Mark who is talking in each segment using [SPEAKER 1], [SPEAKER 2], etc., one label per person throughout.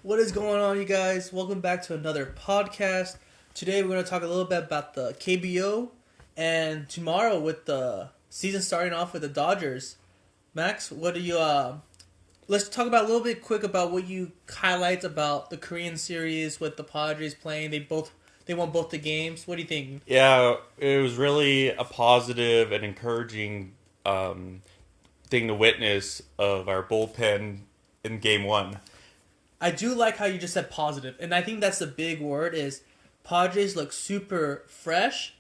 [SPEAKER 1] What is going on, you guys? Welcome back to another podcast. Today we're going to talk a little bit about the KBO, and tomorrow with the season starting off with the Dodgers. Max, what do you? Let's talk about a little bit quick about what you highlights about the Korean series with the Padres playing. They won both the games. What do you think?
[SPEAKER 2] Yeah, it was really a positive and encouraging thing to witness of our bullpen in Game 1.
[SPEAKER 1] I do like how you just said positive, and I think that's the big word is Padres look super fresh,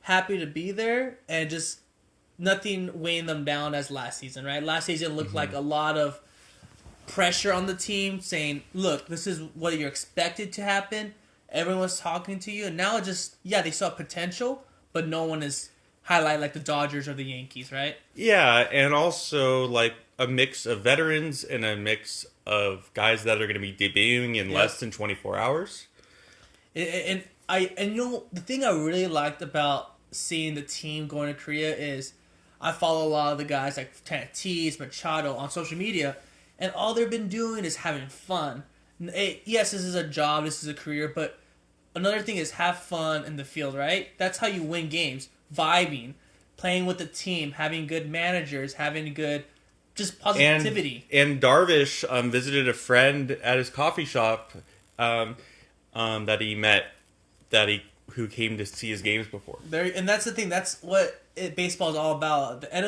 [SPEAKER 1] happy to be there, and just nothing weighing them down as last season, right? Last season looked like a lot of pressure on the team saying, look, this is what you're expected to happen. Everyone was talking to you, and now they saw potential, but no one is highlight like the Dodgers or the Yankees, right?
[SPEAKER 2] Yeah, and also like a mix of veterans and a mix of guys that are going to be debuting in less than 24 hours.
[SPEAKER 1] And the thing I really liked about seeing the team going to Korea is I follow a lot of the guys like Tatis, Machado on social media, and all they've been doing is having fun. Yes, this is a job, this is a career, but another thing is have fun in the field, right? That's how you win games. Vibing, playing with the team, having good managers, having good just positivity.
[SPEAKER 2] And Darvish visited a friend at his coffee shop that he met, who came to see his games before.
[SPEAKER 1] And that's the thing. That's what baseball is all about. At the end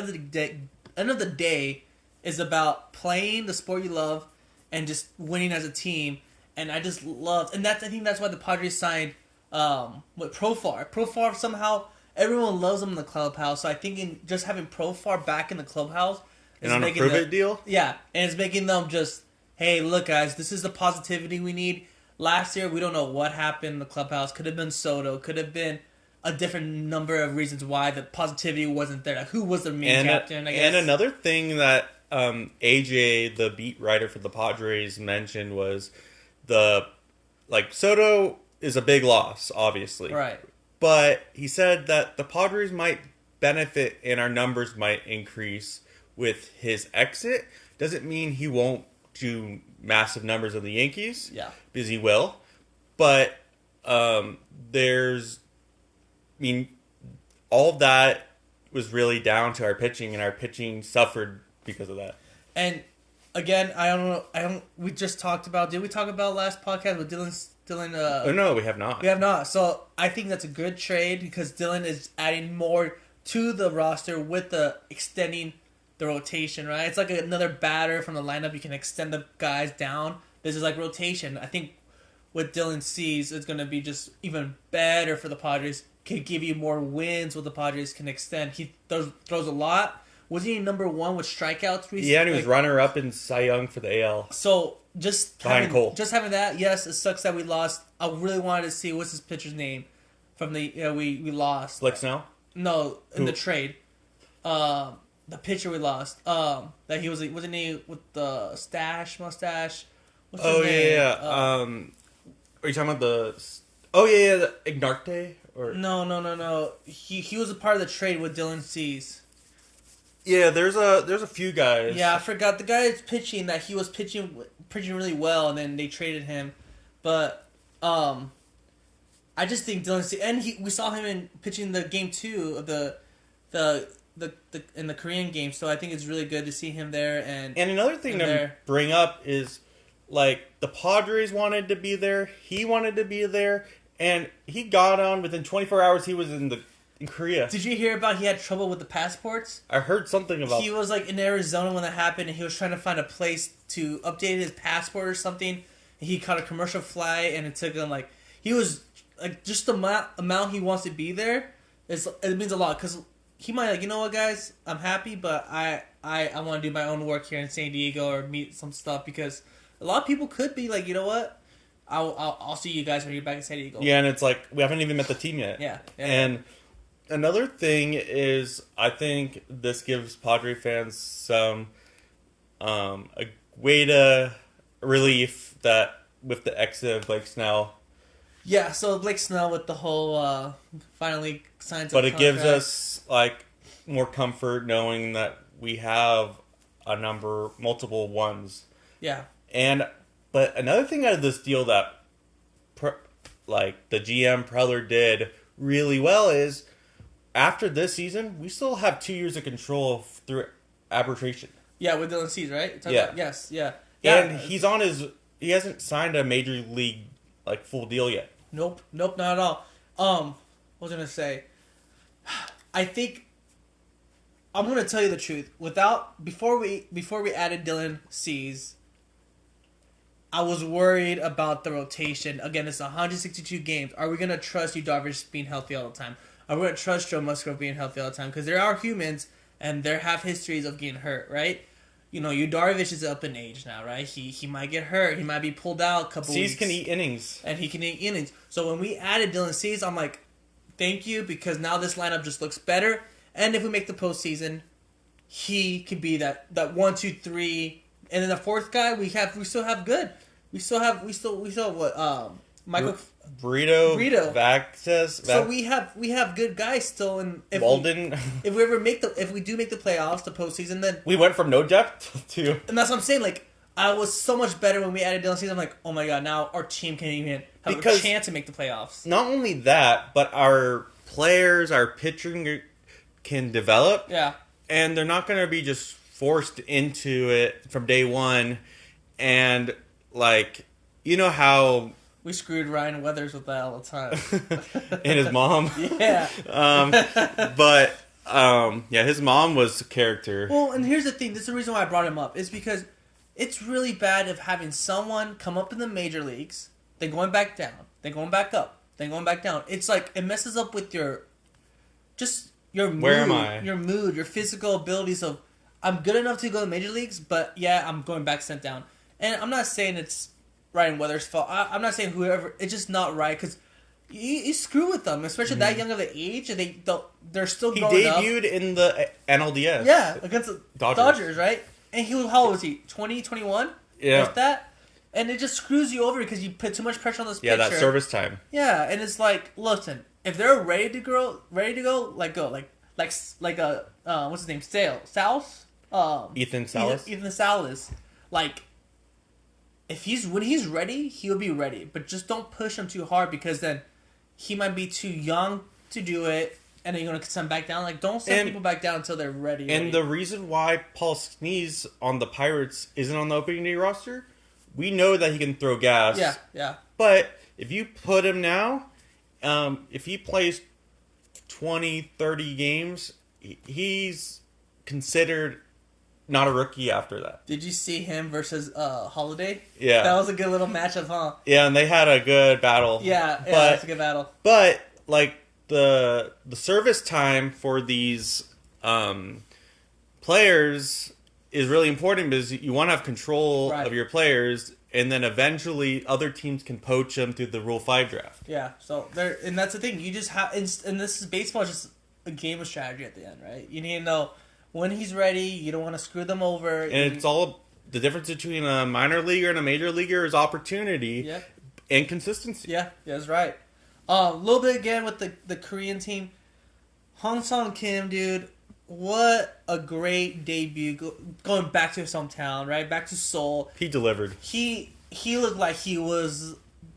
[SPEAKER 1] of the day, is about playing the sport you love and just winning as a team. And I just love, and I think that's why the Padres signed Profar. Profar somehow everyone loves him in the clubhouse. So I think just having Profar back in the clubhouse.
[SPEAKER 2] And on a prove-it deal?
[SPEAKER 1] Yeah, and it's making them just, hey, look, guys, this is the positivity we need. Last year, we don't know what happened in the clubhouse. Could have been Soto. Could have been a different number of reasons why the positivity wasn't there. Like, who was the main captain, I guess?
[SPEAKER 2] And another thing that AJ, the beat writer for the Padres, mentioned was Soto is a big loss, obviously.
[SPEAKER 1] Right.
[SPEAKER 2] But he said that the Padres might benefit and our numbers might increase with his exit. Doesn't mean he won't do massive numbers of the Yankees.
[SPEAKER 1] Yeah.
[SPEAKER 2] Because he will. But all of that was really down to our pitching, and our pitching suffered because of that.
[SPEAKER 1] And again, I don't know. We just talked about. Did we talk about last podcast with Dylan?
[SPEAKER 2] Oh no, we have not.
[SPEAKER 1] We have not. So I think that's a good trade because Dylan is adding more to the roster with the extending the rotation, right? It's like another batter from the lineup. You can extend the guys down. This is like rotation. I think with Dylan Cease, it's going to be just even better for the Padres. Can give you more wins what the Padres can extend. He throws a lot. Wasn't he number one with strikeouts recently?
[SPEAKER 2] Yeah, and he was runner-up in Cy Young for the AL.
[SPEAKER 1] So just
[SPEAKER 2] Cole.
[SPEAKER 1] Just having that, yes, it sucks that we lost. I really wanted to see what's his pitcher's name from the we lost.
[SPEAKER 2] Blake Snell?
[SPEAKER 1] No, in the trade. The pitcher we lost, that he wasn't he with the mustache? What's his name?
[SPEAKER 2] Yeah. Are you talking about the Ignarte or
[SPEAKER 1] No. He was a part of the trade with Dylan Cease.
[SPEAKER 2] Yeah, there's a few guys.
[SPEAKER 1] Yeah, I forgot the guy that's pitching that he was pitching really well, and then they traded him, but I just think Dylan Cease, and we saw him in pitching the game 2 of the in the Korean game, so I think it's really good to see him there. And
[SPEAKER 2] another thing to bring up is like the Padres wanted to be there, he wanted to be there, and he got on within 24 hours. He was in Korea.
[SPEAKER 1] Did you hear about he had trouble with the passports?
[SPEAKER 2] I heard something about.
[SPEAKER 1] He was like in Arizona when that happened, and he was trying to find a place to update his passport or something. And he caught a commercial flight, and it took him he was just the amount he wants to be there. It means a lot because. He might you know what, guys? I'm happy, but I want to do my own work here in San Diego or meet some stuff because a lot of people could be like, you know what? I'll see you guys when you're back in San Diego.
[SPEAKER 2] Yeah, and it's like we haven't even met the team yet.
[SPEAKER 1] Yeah.
[SPEAKER 2] And another thing is, I think this gives Padre fans some a way to relief that with the exit of Blake Snell.
[SPEAKER 1] Yeah, so Blake Snell with the whole finally signs.
[SPEAKER 2] But it gives us more comfort knowing that we have multiple ones.
[SPEAKER 1] Yeah.
[SPEAKER 2] And But another thing out of this deal that, like, the GM Preller did really well is, after this season, we still have 2 years of control through arbitration.
[SPEAKER 1] Yeah, with Dylan Cease, right?
[SPEAKER 2] Yeah.
[SPEAKER 1] Yes, yeah.
[SPEAKER 2] And he hasn't signed a major league, like, full deal yet.
[SPEAKER 1] Nope, not at all. What was I gonna say? I think I'm gonna tell you the truth. Before we added Dylan Cease, I was worried about the rotation. Again, it's 162 games. Are we gonna trust Yu Darvish being healthy all the time? Are we gonna trust Joe Musgrove being healthy all the time? Because there are humans and they have histories of getting hurt, right? You know, Yu Darvish is up in age now, right? He might get hurt. He might be pulled out a couple weeks.
[SPEAKER 2] Cease can eat innings.
[SPEAKER 1] And he can eat innings. So when we added Dylan Cease, I'm like, thank you, because now this lineup just looks better. And if we make the postseason, he could be that 1, 2, 3, and then the fourth guy we still have good. We still have what Michael
[SPEAKER 2] Burrito. Vactes.
[SPEAKER 1] So we have good guys still, and if
[SPEAKER 2] Walden.
[SPEAKER 1] if we do make the playoffs, the postseason, then
[SPEAKER 2] we went from no depth to.
[SPEAKER 1] And that's what I'm saying. Like, I was so much better when we added Dylan Cease. I'm like, oh my god, now our team can even have a chance to make the playoffs.
[SPEAKER 2] Not only that, but our players, our pitching can develop.
[SPEAKER 1] Yeah.
[SPEAKER 2] And they're not going to be just forced into it from day one. And, like, you know how...
[SPEAKER 1] We screwed Ryan Weathers with that all the time.
[SPEAKER 2] And his mom.
[SPEAKER 1] Yeah.
[SPEAKER 2] Yeah, his mom was a character.
[SPEAKER 1] Well, and here's the thing. This is the reason why I brought him up. Is because it's really bad of having someone come up in the major leagues, then going back down, then going back up, then going back down. It's like, it messes up with your mood.
[SPEAKER 2] Where am I?
[SPEAKER 1] Your mood, your physical abilities of, I'm good enough to go to major leagues, but yeah, I'm going back sent down. And I'm not saying it's Ryan Weathers' fault. I'm not saying whoever. It's just not right, because you screw with them, especially that young of the age, and they're still growing up.
[SPEAKER 2] He debuted in the NLDS.
[SPEAKER 1] Yeah, against the Dodgers, right? And how old was he? 20, 21?
[SPEAKER 2] Yeah.
[SPEAKER 1] Like that? And it just screws you over because you put too much pressure on this pitcher.
[SPEAKER 2] Yeah, that service time.
[SPEAKER 1] Yeah, and it's like, listen, if they're ready to go, like go. Like a, what's his name? Salas?
[SPEAKER 2] Ethan Salas?
[SPEAKER 1] Ethan Salas. Like, when he's ready, he'll be ready. But just don't push him too hard, because then he might be too young to do it, and then you're going to send him back down. Like, don't send people back down until they're ready.
[SPEAKER 2] And the reason why Paul Sneeze on the Pirates isn't on the opening day roster, we know that he can throw gas.
[SPEAKER 1] Yeah.
[SPEAKER 2] But if you put him now, if he plays 20, 30 games, he's considered not a rookie after that.
[SPEAKER 1] Did you see him versus Holiday?
[SPEAKER 2] Yeah.
[SPEAKER 1] That was a good little matchup, huh?
[SPEAKER 2] Yeah, and they had a good battle.
[SPEAKER 1] Yeah, that's a good battle.
[SPEAKER 2] But, like, the service time for these players is really important, because you want to have control of your players, and then eventually other teams can poach them through the Rule 5 draft.
[SPEAKER 1] Yeah, so and that's the thing. You just have, and this is baseball, just a game of strategy at the end, right? You need to know when he's ready. You don't want to screw them over.
[SPEAKER 2] And it's all the difference between a minor leaguer and a major leaguer is opportunity and consistency.
[SPEAKER 1] Yeah, that's right. A little bit again with the Korean team. Hong Sung Kim, dude, what a great debut. Going back to his hometown, right? Back to Seoul.
[SPEAKER 2] He delivered.
[SPEAKER 1] He looked like he was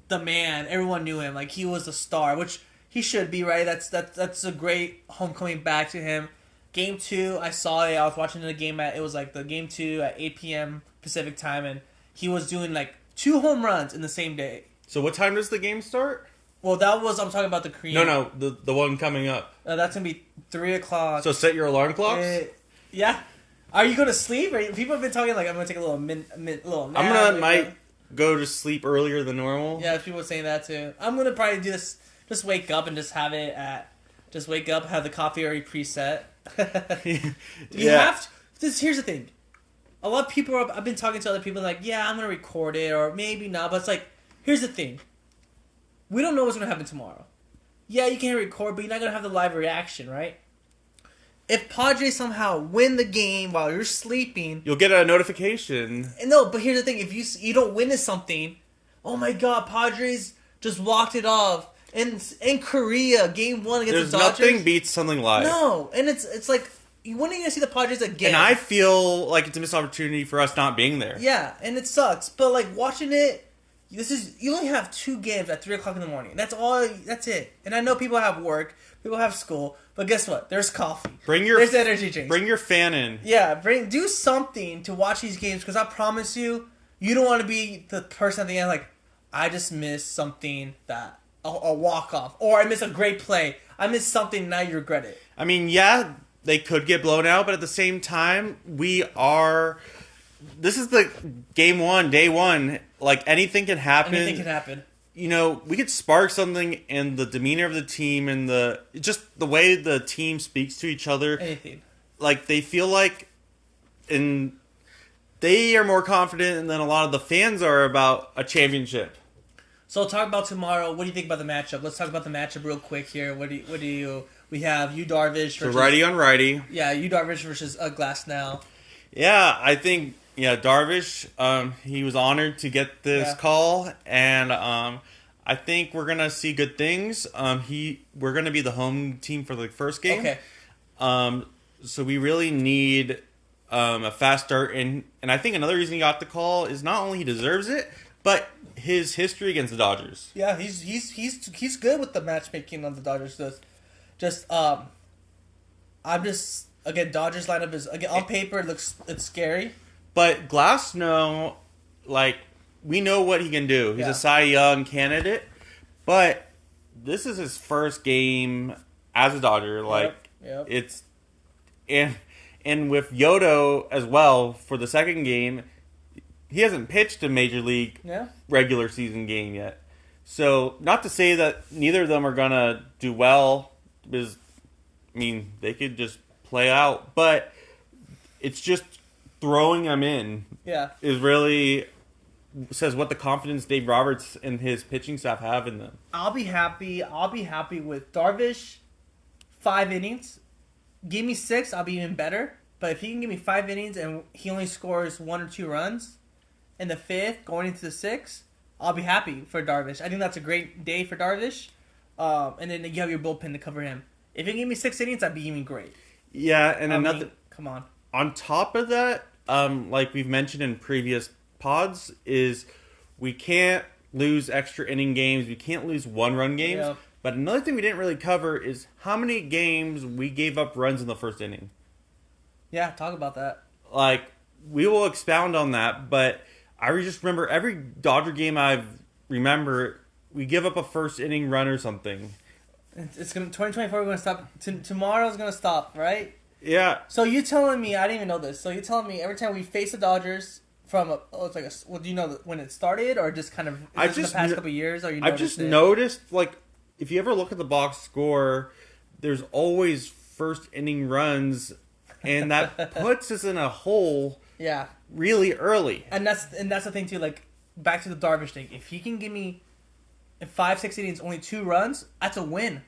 [SPEAKER 1] the man. Everyone knew him. Like, he was a star, which he should be, right? That's a great homecoming back to him. Game 2, I saw it. I was watching the game it was like the game 2 at 8 p.m. Pacific time, and he was doing like 2 home runs in the same day.
[SPEAKER 2] So what time does the game start?
[SPEAKER 1] Well, I'm talking about the Korean.
[SPEAKER 2] No, the one coming up.
[SPEAKER 1] That's going to be 3 o'clock.
[SPEAKER 2] So set your alarm clocks?
[SPEAKER 1] Yeah. Are you going to sleep? People have been talking like, I'm going to take a little nap.
[SPEAKER 2] I'm might go to sleep earlier than normal.
[SPEAKER 1] Yeah, people are saying that too. I'm going to probably do this, just wake up and just have it just wake up, have the coffee already preset. You have to. Here's the thing. A lot of people I've been talking to other people like, yeah, I'm going to record it, or maybe not, but it's like, here's the thing. We don't know what's going to happen tomorrow. Yeah, you can record, but you're not going to have the live reaction, right? If Padres somehow win the game while you're sleeping,
[SPEAKER 2] you'll get a notification.
[SPEAKER 1] No, but here's the thing. If you don't witness something, oh my god, Padres just walked it off. In Korea, game 1 against the Dodgers.
[SPEAKER 2] There's nothing beats something live.
[SPEAKER 1] No, and it's like, when are you gonna see the Padres again?
[SPEAKER 2] And I feel like it's a missed opportunity for us not being there.
[SPEAKER 1] Yeah, and it sucks. But like watching it, you only have 2 games at 3:00 in the morning. That's all. That's it. And I know people have work, people have school, but guess what? There's coffee. There's energy drinks.
[SPEAKER 2] Bring your fan in.
[SPEAKER 1] Yeah, do something to watch these games because I promise you, you don't want to be the person at the end like, I just missed something that a walk off, or I missed a great play. I missed something. Now you regret it.
[SPEAKER 2] I mean, yeah, they could get blown out, but at the same time, this is the game 1, day 1. Like, anything can happen.
[SPEAKER 1] Anything can happen.
[SPEAKER 2] You know, we could spark something in the demeanor of the team and just the way the team speaks to each other.
[SPEAKER 1] Anything.
[SPEAKER 2] Like, they feel like they are more confident than a lot of the fans are about a championship.
[SPEAKER 1] So talk about tomorrow. What do you think about the matchup? Let's talk about the matchup real quick here. We have Yu Darvish versus...
[SPEAKER 2] So righty on righty.
[SPEAKER 1] Yeah, Yu Darvish versus Glass now.
[SPEAKER 2] Yeah, I think Darvish, he was honored to get this call, and I think we're gonna see good things. We're gonna be the home team for the first game.
[SPEAKER 1] Okay.
[SPEAKER 2] So we really need a fast start, and I think another reason he got the call is not only he deserves it, but his history against the Dodgers.
[SPEAKER 1] Yeah, he's good with the matchmaking on the Dodgers. Dodgers lineup is again on paper it's scary.
[SPEAKER 2] But Glasnow, we know what he can do. He's a Cy Young candidate, but this is his first game as a Dodger.
[SPEAKER 1] Yep.
[SPEAKER 2] It's and with Yodo as well for the second game, he hasn't pitched a major league regular season game yet. So not to say that neither of them are gonna do well, because they could just play out, but it's just throwing them in is really says what the confidence Dave Roberts and his pitching staff have in them.
[SPEAKER 1] I'll be happy with Darvish 5 innings. Give me 6, I'll be even better. But if he can give me 5 innings and he only scores 1 or 2 runs in the 5th going into the 6th, I'll be happy for Darvish. I think that's a great day for Darvish. And then you have your bullpen to cover him. If he can give me 6 innings, that'd be even great.
[SPEAKER 2] Yeah, and
[SPEAKER 1] come on.
[SPEAKER 2] On top of that, like we've mentioned in previous pods, is we can't lose extra inning games. We can't lose 1-run games. Yep. But another thing we didn't really cover is how many games we gave up runs in the first inning.
[SPEAKER 1] Yeah, talk about that.
[SPEAKER 2] We will expound on that, but I just remember every Dodger game we give up a first inning run or something.
[SPEAKER 1] It's gonna 2024. We're gonna stop. Tomorrow's gonna stop, right?
[SPEAKER 2] Yeah.
[SPEAKER 1] So you telling me I didn't even know this? So you telling me every time we face the Dodgers do you know when it started or just kind of in the past couple of years? Or
[SPEAKER 2] I've just noticed if you ever look at the box score, there's always first inning runs, and that puts us in a hole.
[SPEAKER 1] Yeah.
[SPEAKER 2] Really early.
[SPEAKER 1] And that's the thing too. Like back to the Darvish thing. If he can give me in 5-6 innings only 2 runs, that's a win,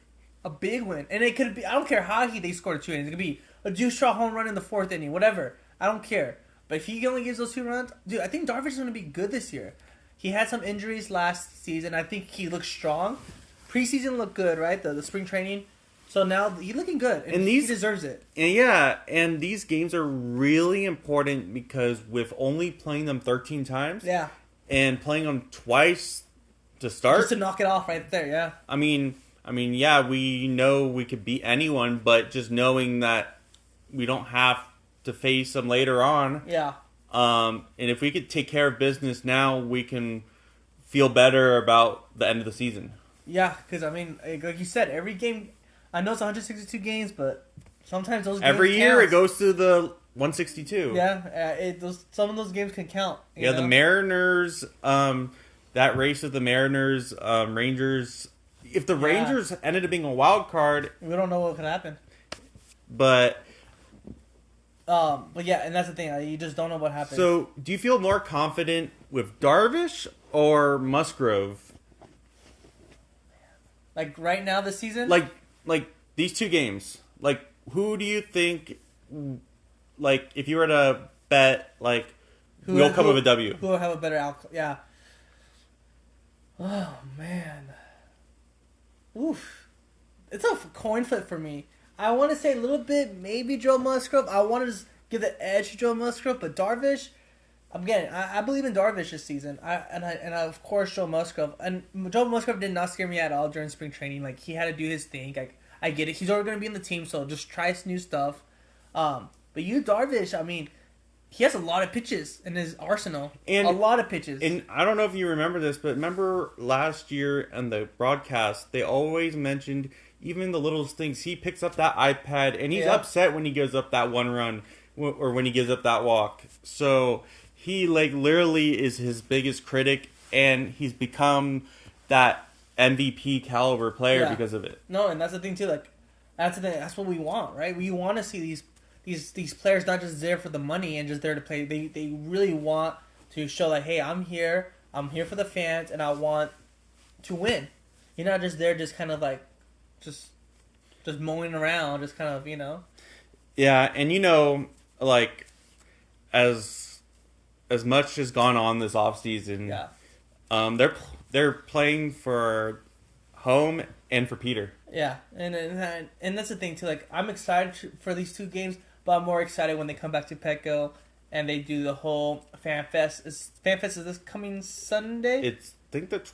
[SPEAKER 1] a big win. And it could be, I don't care how they scored 2 innings. It could be a Juice Straw home run in the 4th inning, whatever. I don't care. But if he only gives those 2 runs, dude, I think Darvish is going to be good this year. He had some injuries last season. I think he looks strong. Preseason looked good, right? The spring training. So now he's looking good, and he deserves it.
[SPEAKER 2] And these games are really important because with only playing them 13 times, and playing them twice to start,
[SPEAKER 1] just to knock it off right there, yeah.
[SPEAKER 2] I mean, we know we could beat anyone, but just knowing that we don't have to face them later on, and if we could take care of business now, we can feel better about the end of the season.
[SPEAKER 1] Yeah, because like you said, every game. I know it's 162 games, but sometimes those games
[SPEAKER 2] every year it goes to the 162.
[SPEAKER 1] Yeah, some of those games can count. You know?
[SPEAKER 2] The Mariners, that race of the Mariners, Rangers. If the Rangers ended up being a wild card,
[SPEAKER 1] we don't know what could happen.
[SPEAKER 2] But
[SPEAKER 1] yeah, and that's the thing. You just don't know what happens.
[SPEAKER 2] So, do you feel more confident with Darvish or Musgrove?
[SPEAKER 1] Like right now this season?
[SPEAKER 2] Like these 2 games. Who do you think, if you were to bet, will come with a W?
[SPEAKER 1] Who will have a better outcome? Yeah. Oh, man. Oof. It's a coin flip for me. I want to say a little bit, maybe Joe Musgrove. I want to give the edge to Joe Musgrove, but Darvish, again, I believe in Darvish this season. Of course Joe Musgrove. And Joe Musgrove did not scare me at all during spring training. Like, he had to do his thing. Like, I get it. He's already going to be in the team, so just try some new stuff. But Darvish, I mean, he has a lot of pitches in his arsenal. And a lot of pitches.
[SPEAKER 2] And I don't know if you remember this, but remember last year on the broadcast, they always mentioned even the littlest things. He picks up that iPad, and he's upset when he gives up that one run or when he gives up that walk. So he, like, literally is his biggest critic, and he's become that MVP caliber player because of it.
[SPEAKER 1] No, and that's the thing, too. Like, that's the thing. That's what we want, right? We want to see these players not just there for the money and just there to play. They really want to show that, hey, I'm here for the fans, and I want to win. You're not just there just kind of like just mowing around, just kind of,
[SPEAKER 2] Yeah, and like as much has gone on this offseason, they're playing for home and for Peter.
[SPEAKER 1] Yeah, and that's the thing too. Like, I'm excited for these two games, but I'm more excited when they come back to Petco and they do the whole Fan Fest. Fan Fest is this coming Sunday?
[SPEAKER 2] I think that's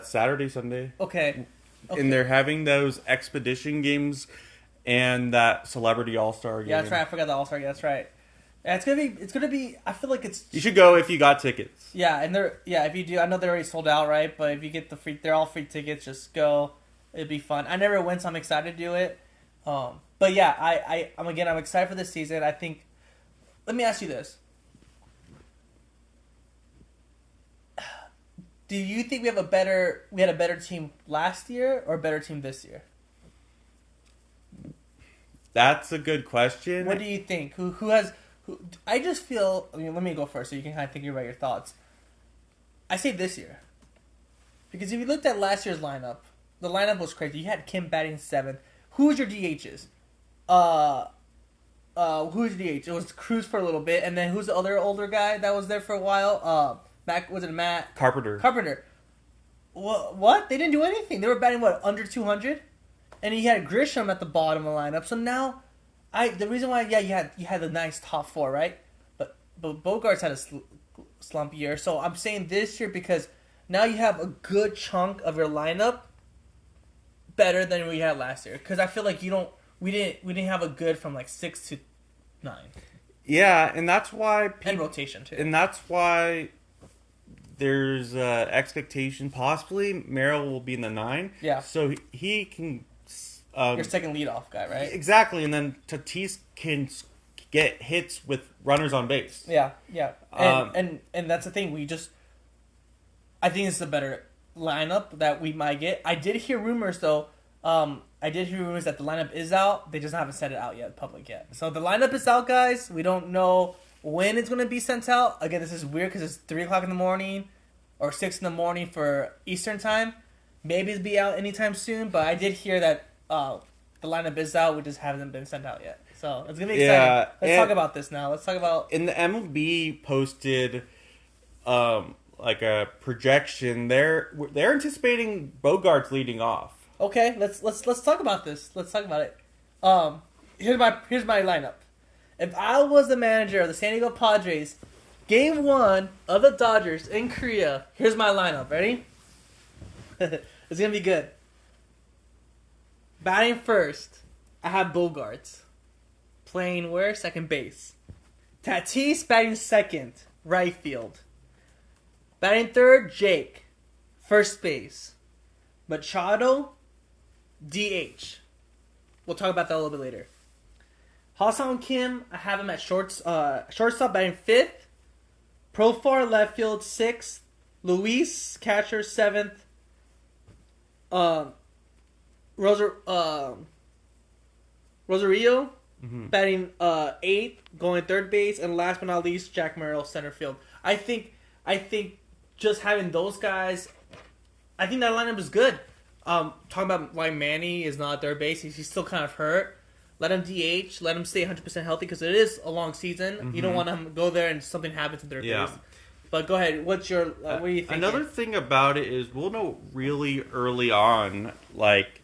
[SPEAKER 2] Saturday, Sunday.
[SPEAKER 1] Okay.
[SPEAKER 2] And they're having those expedition games and that celebrity all-star game.
[SPEAKER 1] Yeah, that's right. I forgot the all-star game. That's right. Yeah, it's gonna be. I feel like it's.
[SPEAKER 2] You should go if you got tickets.
[SPEAKER 1] Yeah, and if you do, I know they're already sold out, right? But if you get they're all free tickets. Just go. It'd be fun. I never went, so I'm excited to do it. But yeah, I'm excited for this season. I think. Let me ask you this: do you think we had a better team last year or a better team this year?
[SPEAKER 2] That's a good question.
[SPEAKER 1] What do you think? Who has? I just feel. I mean, let me go first, so you can kind of think about your thoughts. I say this year, because if you looked at last year's lineup, the lineup was crazy. You had Kim batting 7th. Who was your DHs? Who was your DH? It was Cruz for a little bit, and then who's the other older guy that was there for a while? Matt Carpenter. What? They didn't do anything. They were batting under 200, and he had Grisham at the bottom of the lineup. So now, the reason why you had a nice top 4, right? But Bogarts had a slump year. So I'm saying this year because now you have a good chunk of your lineup better than we had last year. Because I feel like we didn't have a good from like 6 to 9.
[SPEAKER 2] Yeah, and that's why
[SPEAKER 1] and rotation too.
[SPEAKER 2] And that's why there's expectation possibly Merrill will be in the 9.
[SPEAKER 1] Yeah.
[SPEAKER 2] So he can.
[SPEAKER 1] Your second leadoff guy, right?
[SPEAKER 2] Exactly, and then Tatis can get hits with runners on base.
[SPEAKER 1] Yeah. And that's the thing. I think it's the better lineup that we might get. I did hear rumors though. I did hear rumors that the lineup is out. They just haven't set it out yet, public yet. So the lineup is out, guys. We don't know when it's going to be sent out. Again, this is weird because it's 3:00 in the morning or 6 in the morning for Eastern time. Maybe it'll be out anytime soon, but I did hear that the lineup is out. We just haven't been sent out yet. So it's going to be exciting. Let's talk about this now. Let's talk about...
[SPEAKER 2] In the MLB posted like a projection. They're anticipating Bogarts leading off.
[SPEAKER 1] Okay, let's talk about this. Let's talk about it. Here's my lineup. If I was the manager of the San Diego Padres, Game 1 of the Dodgers in Korea, here's my lineup. Ready? It's gonna be good. Batting first, I have Bogarts. Playing where? Second base. Tatis batting second, right field. Batting third, Jake, first base. Machado, DH. We'll talk about that a little bit later. Ha-Seong Kim, I have him at shortstop batting 5th. Profar left field 6th. Luis, catcher 7th. Rosario, batting 8th, going third base, and last but not least, Jack Merrill, center field. I think just having those guys, I think that lineup is good. Talking about why Manny is not at third base, he's still kind of hurt. Let him DH, let him stay 100% healthy because it is a long season. Mm-hmm. You don't want him to go there and something happens in third base. But go ahead. What do you think?
[SPEAKER 2] Another thing about it is we'll know really early on, like,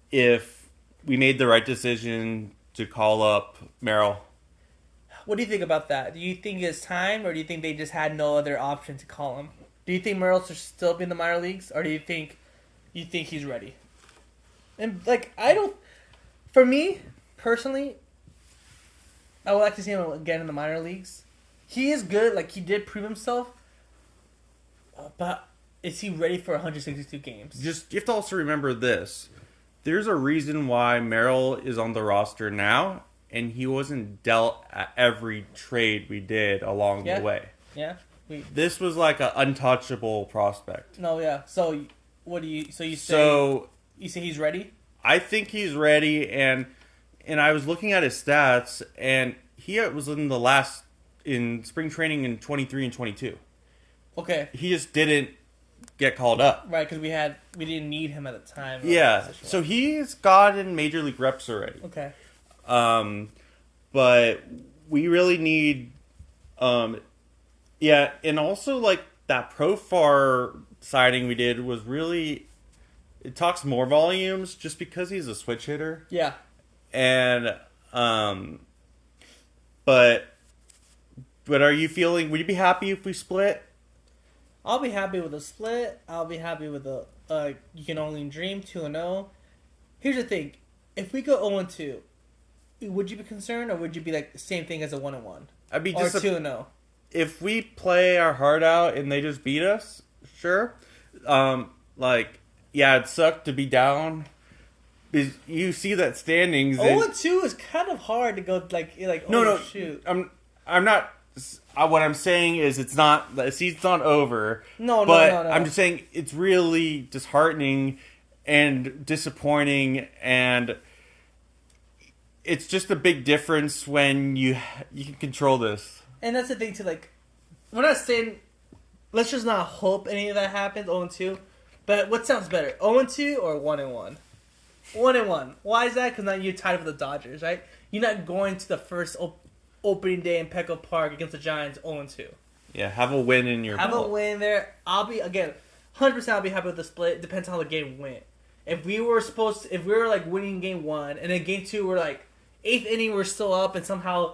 [SPEAKER 2] if we made the right decision to call up Merrill.
[SPEAKER 1] What do you think about that? Do you think it's time, or do you think they just had no other option to call him? Do you think Merrill should still be in the minor leagues, or do you think he's ready? And like, I don't. For me personally, I would like to see him again in the minor leagues. He is good, like he did prove himself, but is he ready for 162 games?
[SPEAKER 2] Just you have to also remember this: there's a reason why Merrill is on the roster now, and he wasn't dealt at every trade we did along the way.
[SPEAKER 1] Yeah.
[SPEAKER 2] This was like an untouchable prospect.
[SPEAKER 1] No, yeah. So, what do you? So you say?
[SPEAKER 2] So
[SPEAKER 1] you say he's ready?
[SPEAKER 2] I think he's ready, and I was looking at his stats, and he was in spring training in 23 and 22.
[SPEAKER 1] Okay.
[SPEAKER 2] He just didn't get called up.
[SPEAKER 1] Right, because we didn't need him at the time.
[SPEAKER 2] Yeah. So he's gotten major league reps already.
[SPEAKER 1] Okay.
[SPEAKER 2] But we really need, yeah, and also like that Profar signing we did was really, it talks more volumes just because he's a switch hitter.
[SPEAKER 1] Yeah.
[SPEAKER 2] And, but are you feeling, would you be happy if we split?
[SPEAKER 1] I'll be happy with a split. I'll be happy with a, you can only dream 2-0. Here's the thing. If we go 0-2, would you be concerned, or would you be like the same thing as a 1-1?
[SPEAKER 2] I'd be
[SPEAKER 1] or
[SPEAKER 2] just
[SPEAKER 1] 2-0.
[SPEAKER 2] If we play our heart out and they just beat us, sure. Like, yeah, it sucked to be down. Because you see that standings.
[SPEAKER 1] 0-2 is kind of hard to go like shoot.
[SPEAKER 2] I'm not. What I'm saying is it's not. The season's not over.
[SPEAKER 1] No.
[SPEAKER 2] I'm just saying it's really disheartening and disappointing, and it's just a big difference when you can control this.
[SPEAKER 1] And that's the thing too. Like, we're not saying let's just not hope any of that happens. 0-2, but what sounds better, 0-2 or 1-1? 1-1. Why is that? Because now you're tied with the Dodgers, right? You're not going to the first opening day in Petco Park against the Giants 0-2.
[SPEAKER 2] Yeah, have a win in your
[SPEAKER 1] Have
[SPEAKER 2] belt.
[SPEAKER 1] a win there. I'll be, again, 100% I'll be happy with the split. It depends on how the game went. If we were like winning game 1, and then game 2 we're like 8th inning, we're still up, and somehow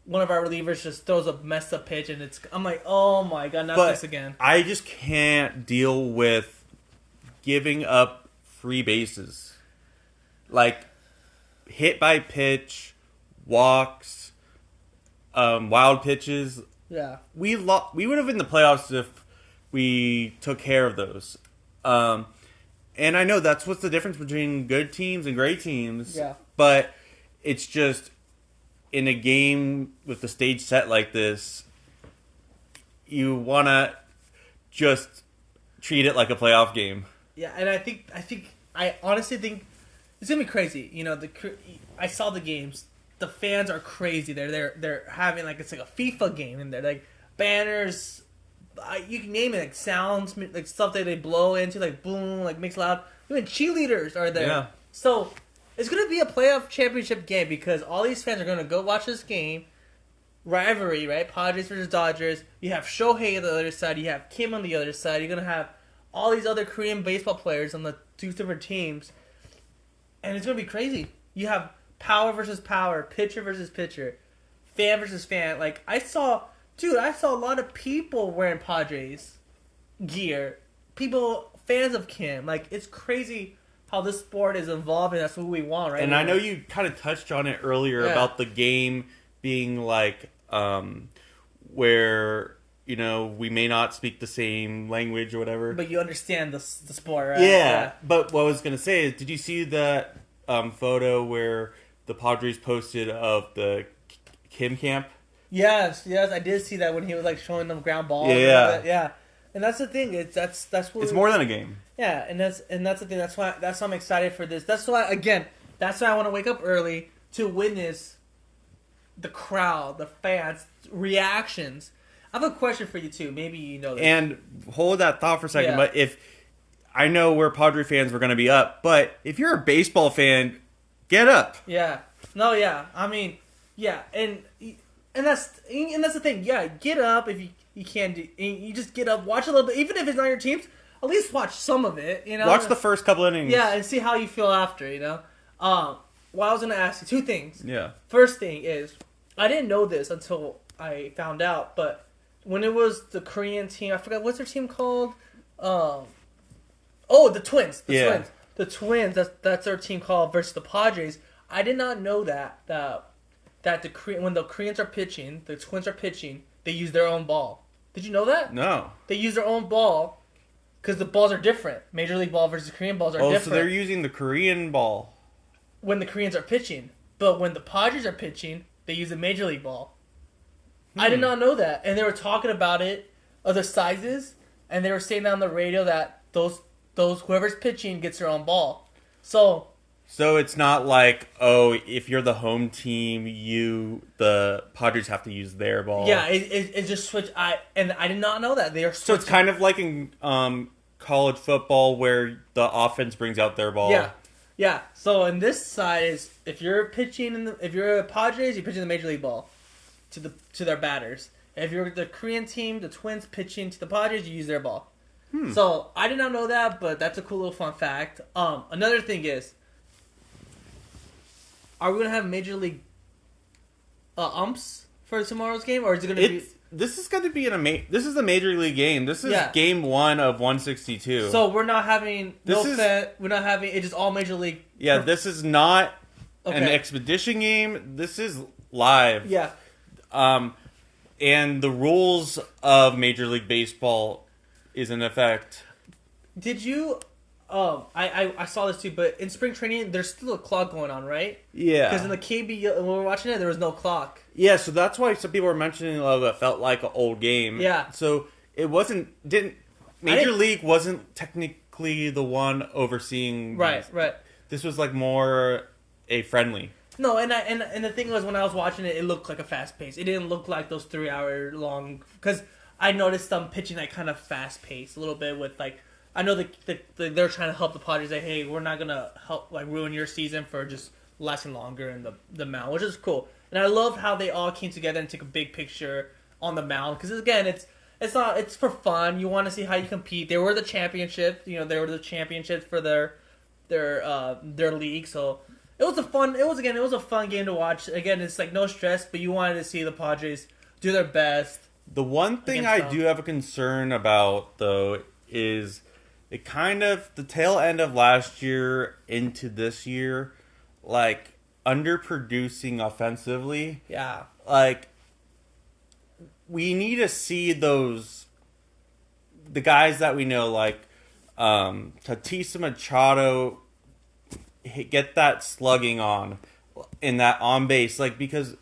[SPEAKER 1] one of our relievers just throws a messed up pitch, and I'm like, oh my god, not this again.
[SPEAKER 2] I just can't deal with giving up free bases. Like, hit by pitch, walks, wild pitches.
[SPEAKER 1] Yeah.
[SPEAKER 2] We would have been in the playoffs if we took care of those. And I know that's what's the difference between good teams and great teams.
[SPEAKER 1] Yeah.
[SPEAKER 2] But it's just, in a game with the stage set like this, you want to just treat it like a playoff game.
[SPEAKER 1] Yeah, and I honestly think it's gonna be crazy. You know, I saw the games. The fans are crazy. They're having like it's like a FIFA game in there. Like banners, you can name it. Like sounds, like stuff that they blow into, like boom, like makes loud. Even cheerleaders are there. Yeah. So it's gonna be a playoff championship game because all these fans are gonna go watch this game. Rivalry, right? Padres versus Dodgers. You have Shohei on the other side. You have Kim on the other side. You're gonna have all these other Korean baseball players on the two different teams. And it's going to be crazy. You have power versus power, pitcher versus pitcher, fan versus fan. Like, I saw a lot of people wearing Padres gear. People, fans of Kim. Like, it's crazy how this sport is evolving. That's what we want, right?
[SPEAKER 2] And I know you kind of touched on it earlier about the game being like, where, you know, we may not speak the same language or whatever.
[SPEAKER 1] But you understand the sport, right?
[SPEAKER 2] Yeah. But what I was going to say is, did you see that photo where the Padres posted of the Kim camp?
[SPEAKER 1] Yes, I did see that when he was like showing them ground balls.
[SPEAKER 2] Yeah.
[SPEAKER 1] And that's the thing. That's what
[SPEAKER 2] it's more than a game.
[SPEAKER 1] Yeah, and that's the thing. That's why I'm excited for this. That's why I want to wake up early to witness the crowd, the fans' reactions. I have a question for you too. Maybe you know this.
[SPEAKER 2] And hold that thought for a second. But if I know we're Padre fans, we're going to be up. But if you're a baseball fan, get up.
[SPEAKER 1] Yeah. No. Yeah. I mean, yeah. And that's the thing. Yeah. Get up if you can do. You just get up. Watch a little bit, even if it's not your team's. At least watch some of it. You know.
[SPEAKER 2] Watch the first couple innings.
[SPEAKER 1] Yeah, and see how you feel after. You know. Well, I was gonna ask you two things.
[SPEAKER 2] Yeah.
[SPEAKER 1] First thing is, I didn't know this until I found out, but when it was the Korean team, I forgot what's their team called. The Twins. Twins. The Twins. That's their team called versus the Padres. I did not know that when the Koreans are pitching, the Twins are pitching, they use their own ball. Did you know that?
[SPEAKER 2] No.
[SPEAKER 1] They use their own ball because the balls are different. Major League ball versus Korean balls are different.
[SPEAKER 2] So they're using the Korean ball
[SPEAKER 1] when the Koreans are pitching, but when the Padres are pitching, they use a Major League ball. I did not know that, and they were talking about it, the sizes, and they were saying on the radio that those whoever's pitching gets their own ball. So
[SPEAKER 2] it's not like, oh, if you're the home team, the Padres have to use their ball.
[SPEAKER 1] Yeah, it just switched. I did not know that they are.
[SPEAKER 2] So it's kind of like in college football where the offense brings out their ball.
[SPEAKER 1] Yeah. So in this side is if you're pitching if you're a Padres, you're pitching the Major League ball to their batters. If you're the Korean team, the Twins pitching to the Padres, you use their ball. So I did not know that, but that's a cool little fun fact. Another thing is, are we gonna have Major League umps for tomorrow's game, or is it gonna be?
[SPEAKER 2] This is going to be this is a Major League game. This is game 1 of 162.
[SPEAKER 1] So we're not having we're not having it's just all Major League.
[SPEAKER 2] Yeah, this is not an expedition game. This is live.
[SPEAKER 1] Yeah.
[SPEAKER 2] And the rules of Major League Baseball is in effect.
[SPEAKER 1] Did you? I saw this too, but in spring training, there's still a clock going on, right?
[SPEAKER 2] Yeah.
[SPEAKER 1] Because in the KB, when we were watching it, there was no clock.
[SPEAKER 2] Yeah, so that's why some people were mentioning it felt like an old game.
[SPEAKER 1] Yeah.
[SPEAKER 2] So it Major League wasn't technically the one overseeing.
[SPEAKER 1] Right.
[SPEAKER 2] This was like more a friendly.
[SPEAKER 1] No, and the thing was, when I was watching it, it looked like a fast pace. It didn't look like those 3-hour long. Because I noticed them pitching like kind of fast pace a little bit with like. I know they're trying to help the Padres. Like, hey, we're not gonna help ruin your season for just lasting longer in the mound, which is cool. And I love how they all came together and took a big picture on the mound because again, it's for fun. You want to see how you compete. They were the championship. They were the championships for their league. So it was a fun game to watch. Again, it's like no stress, but you wanted to see the Padres do their best.
[SPEAKER 2] The one thing I do have a concern about though is. It kind of, the tail end of last year into this year, like, underproducing offensively.
[SPEAKER 1] Yeah.
[SPEAKER 2] Like, we need to see the guys that we know, like, Tatis Machado, get that slugging on in that on base. Like, because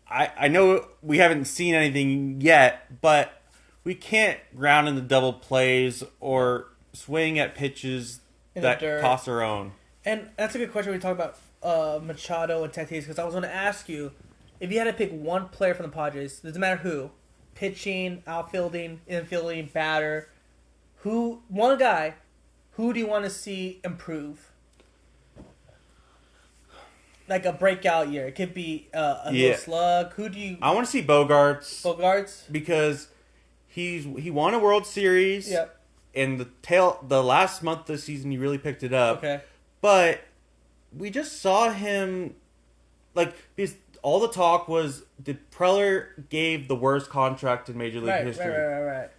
[SPEAKER 2] I know we haven't seen anything yet, but we can't ground in the double plays or swing at pitches that cost our own.
[SPEAKER 1] And that's a good question when we talk about Machado and Tatis, because I was going to ask you, if you had to pick one player from the Padres, doesn't matter who, pitching, outfielding, infielding, batter, one guy, who do you want to see improve? Like a breakout year. It could be a little slug.
[SPEAKER 2] I want to see Bogarts.
[SPEAKER 1] Bogarts?
[SPEAKER 2] Because he won a World Series.
[SPEAKER 1] Yep.
[SPEAKER 2] And the last month of the season, he really picked it up.
[SPEAKER 1] Okay.
[SPEAKER 2] But we just saw him, because all the talk was Preller gave the worst contract in Major League history.
[SPEAKER 1] Right.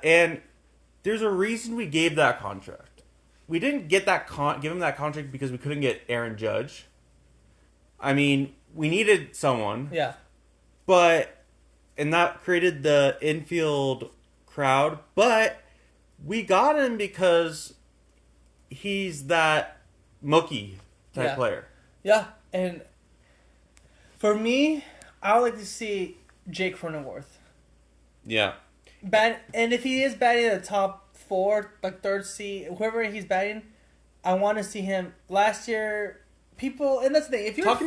[SPEAKER 2] And there's a reason we gave that contract. We didn't get give him that contract because we couldn't get Aaron Judge. I mean, we needed someone.
[SPEAKER 1] Yeah.
[SPEAKER 2] And that created the infield crowd. But we got him because he's that Mookie type player.
[SPEAKER 1] Yeah. And for me, I would like to see Jake Cronenworth.
[SPEAKER 2] Yeah.
[SPEAKER 1] And if he is batting in the top 4, like third seat, whoever he's batting, I want to see him. Last year, and that's the thing. If you're
[SPEAKER 2] talk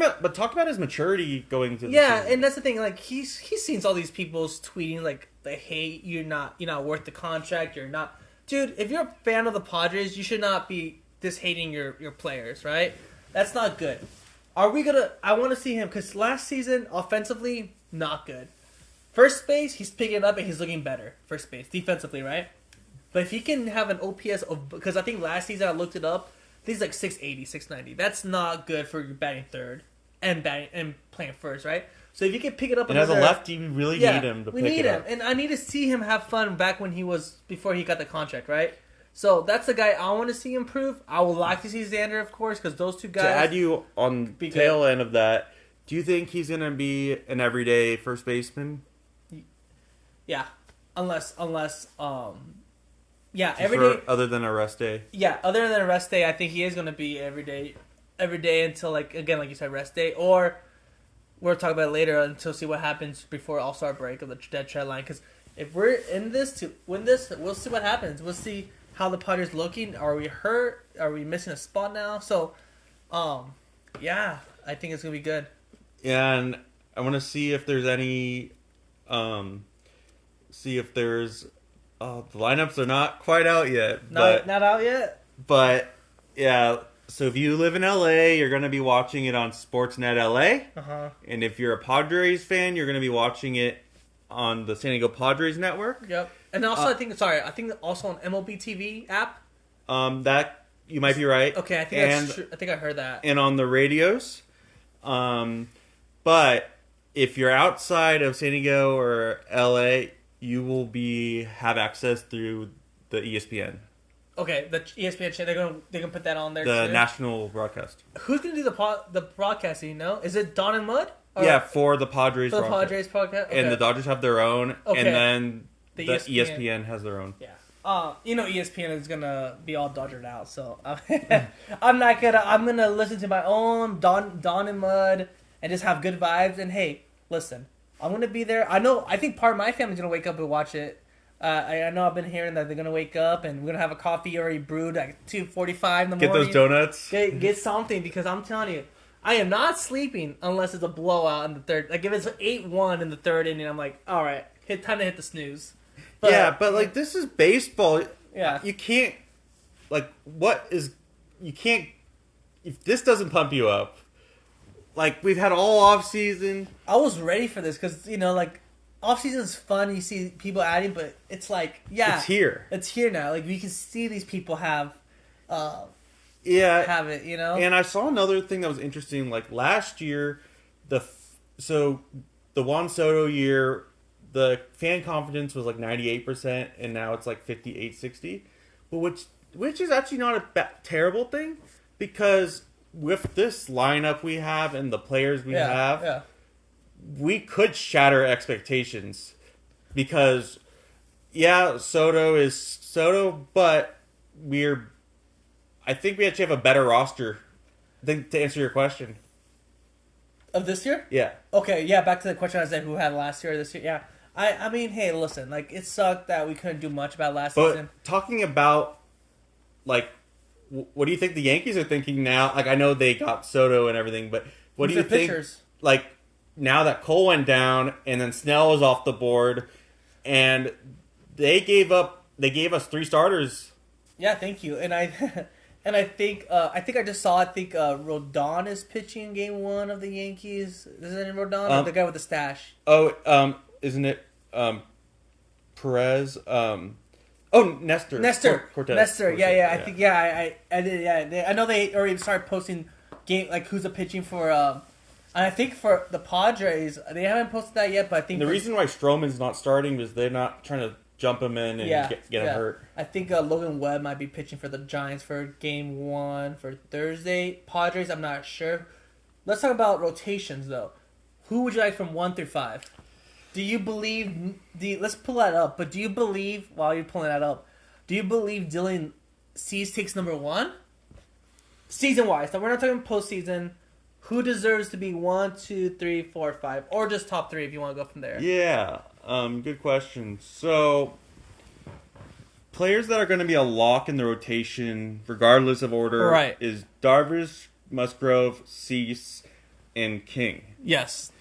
[SPEAKER 2] about his maturity going to the
[SPEAKER 1] season.
[SPEAKER 2] And
[SPEAKER 1] that's the thing. Like he's seen all these people tweeting like they hate you're not worth the contract. You're not, dude. If you're a fan of the Padres, you should not be hating your players, right? That's not good. I want to see him because last season offensively not good. First base he's picking it up and he's looking better. First base defensively, right? But if he can have an OPS because I think last season I looked it up. he's like 6'80", 6'90". That's not good for batting third and playing first, right? So if you can pick it up,
[SPEAKER 2] and as a lefty, we really need him to pick it up.
[SPEAKER 1] And I need to see him have fun back when before he got the contract, right? So that's the guy I want to see improve. I would like to see Xander, of course, because those two guys.
[SPEAKER 2] To add you on the tail end of that, do you think he's going to be an everyday first baseman?
[SPEAKER 1] Yeah, unless yeah, every day.
[SPEAKER 2] Other than a rest day.
[SPEAKER 1] Yeah, other than a rest day, I think he is going to be every day until like you said, rest day, or we'll talk about it later until see what happens before All-Star break of the dead trade line. Because if we're in this to win this, we'll see what happens. We'll see how the Padres looking. Are we hurt? Are we missing a spot now? So, yeah, I think it's gonna be good.
[SPEAKER 2] Yeah, and I want to see if there's any, the lineups are not quite out yet.
[SPEAKER 1] Not out yet?
[SPEAKER 2] But, yeah, so if you live in LA, you're going to be watching it on Sportsnet LA.
[SPEAKER 1] Uh-huh.
[SPEAKER 2] And if you're a Padres fan, you're going to be watching it on the San Diego Padres network.
[SPEAKER 1] Yep. And also, I think also on MLB TV app.
[SPEAKER 2] That, you might be right.
[SPEAKER 1] Okay, I think that's true. I think I heard that.
[SPEAKER 2] And on the radios. But if you're outside of San Diego or LA, you will have access through the ESPN.
[SPEAKER 1] Okay, the ESPN channel, they can put that on there
[SPEAKER 2] the
[SPEAKER 1] too?
[SPEAKER 2] national broadcast.
[SPEAKER 1] Who's going to do the broadcasting, you know? Is it Don and Mud?
[SPEAKER 2] Yeah, for the Padres
[SPEAKER 1] broadcast. For the Padres podcast? Okay.
[SPEAKER 2] And the Dodgers have their own,
[SPEAKER 1] okay.
[SPEAKER 2] and then
[SPEAKER 1] the
[SPEAKER 2] ESPN has their own.
[SPEAKER 1] Yeah. ESPN is going to be all Dodgered out, so I'm going to listen to my own Don and Mud and just have good vibes. And hey, listen, I'm going to be there. I think part of my family's going to wake up and watch it. I know I've been hearing that they're going to wake up and we're going to have a coffee already brewed at 2:45 in the morning.
[SPEAKER 2] Get those donuts.
[SPEAKER 1] Get something, because I'm telling you, I am not sleeping unless it's a blowout in the third. Like, if it's 8-1 in the third inning, I'm like, all right, time to hit the snooze.
[SPEAKER 2] But like, this is baseball.
[SPEAKER 1] Yeah.
[SPEAKER 2] You can't, if this doesn't pump you up, like, we've had all off season.
[SPEAKER 1] I was ready for this because, off season is fun. You see people adding, but it's like, yeah,
[SPEAKER 2] it's here.
[SPEAKER 1] It's here now. Like, we can see these people have it.
[SPEAKER 2] And I saw another thing that was interesting. Like, last year, the Juan Soto year, the fan confidence was like 98%, and now it's like 58-60. But which is actually not a terrible thing, because with this lineup we have and the players we have. We could shatter expectations, because, Soto is Soto, but I think we actually have a better roster. I think, to answer your question.
[SPEAKER 1] Of this year?
[SPEAKER 2] Yeah.
[SPEAKER 1] Okay, yeah, back to the question I said, who had last year or this year? Yeah. I mean, hey, listen, like, it sucked that we couldn't do much about last season.
[SPEAKER 2] But talking about, like, what do you think the Yankees are thinking now? Like, I know they got Soto and everything, but what do you think?
[SPEAKER 1] Pitchers.
[SPEAKER 2] Like, now that Cole went down and then Snell was off the board, and they gave us 3 starters.
[SPEAKER 1] Yeah, thank you. And I think I just saw Rodon is pitching game 1 of the Yankees. Is it Rodon or the guy with the stash?
[SPEAKER 2] Isn't it Perez? Nestor. Cortez.
[SPEAKER 1] Nestor. Yeah. I think I did. Yeah, I know they already started posting game, like, who's the pitching for. And I think for the Padres, they haven't posted that yet, but I think
[SPEAKER 2] the reason why Stroman's not starting is they're not trying to jump him in and get him hurt.
[SPEAKER 1] I think Logan Webb might be pitching for the Giants for game 1 for Thursday. Padres, I'm not sure. Let's talk about rotations, though. Who would you like from 1 through 5? Do you believe... let's pull that up, but do you believe, while you're pulling that up, do you believe Dylan Cease takes number 1? Season-wise. Now, we're not talking postseason. Who deserves to be 1, 2, 3, 4, 5, or just top 3 if you want to go from there?
[SPEAKER 2] Yeah, good question. So, players that are going to be a lock in the rotation, regardless of order, is Darvish, Musgrove, Cease, and King.
[SPEAKER 1] Yes.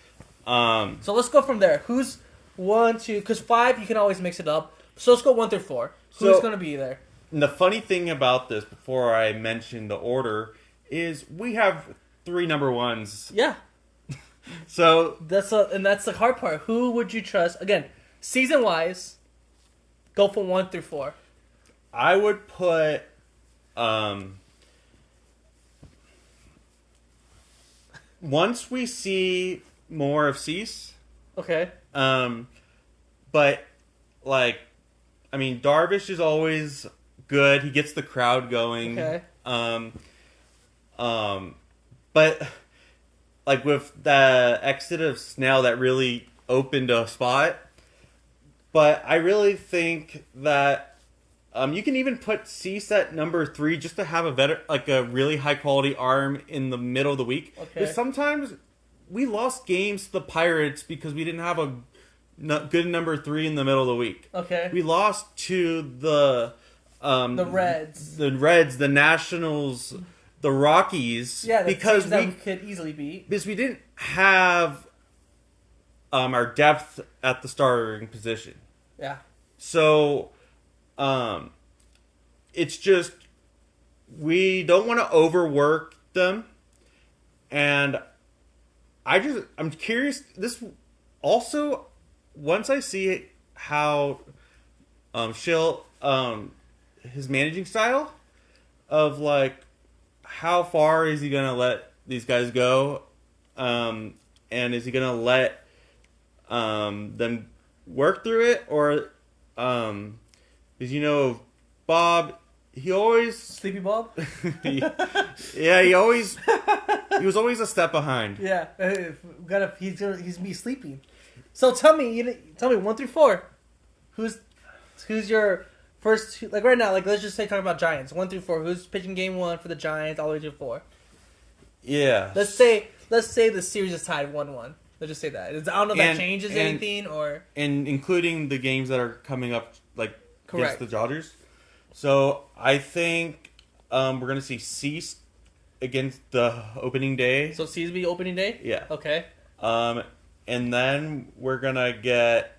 [SPEAKER 1] So let's go from there. Who's 1, 2? Because 5 you can always mix it up. So let's go 1 through 4. Who's going to be there?
[SPEAKER 2] And the funny thing about this, before I mention the order, is we have 3 number 1s.
[SPEAKER 1] Yeah.
[SPEAKER 2] So
[SPEAKER 1] that's the hard part. Who would you trust? Again, season wise, go from 1 through 4.
[SPEAKER 2] I would put once we see more of Cease,
[SPEAKER 1] Okay.
[SPEAKER 2] but like, I mean, Darvish is always good. He gets the crowd going.
[SPEAKER 1] Okay.
[SPEAKER 2] But like with the exit of Snell, that really opened a spot. But I really think that you can even put Cease at number 3 just to have a really high quality arm in the middle of the week.
[SPEAKER 1] Okay.
[SPEAKER 2] Because sometimes we lost games to the Pirates because we didn't have a good number 3 in the middle of the week.
[SPEAKER 1] Okay.
[SPEAKER 2] We lost to the
[SPEAKER 1] Reds,
[SPEAKER 2] the Nationals, the Rockies.
[SPEAKER 1] Yeah,
[SPEAKER 2] because
[SPEAKER 1] that we could easily beat.
[SPEAKER 2] Because we didn't have our depth at the starting position.
[SPEAKER 1] Yeah.
[SPEAKER 2] So, it's just we don't want to overwork them, and I'm curious. This also, once I see how Shill his managing style of like how far is he gonna let these guys go, and is he gonna let them work through it, or because Bob, he always
[SPEAKER 1] Sleepy Bob.
[SPEAKER 2] he was always a step behind.
[SPEAKER 1] Yeah, he's me sleeping. So tell me 1 through 4, who's your first two, like right now, like let's just say talk about Giants 1 through 4. Who's pitching game 1 for the Giants all the way to 4?
[SPEAKER 2] Yeah.
[SPEAKER 1] Let's say the series is tied 1-1. Let's just say that. I don't know if that changes anything or...
[SPEAKER 2] And including the games that are coming up, like,
[SPEAKER 1] Correct.
[SPEAKER 2] against the Dodgers. So, I think we're going to see Cease against the opening day.
[SPEAKER 1] So, Cease be opening day?
[SPEAKER 2] Yeah.
[SPEAKER 1] Okay.
[SPEAKER 2] And then we're going to get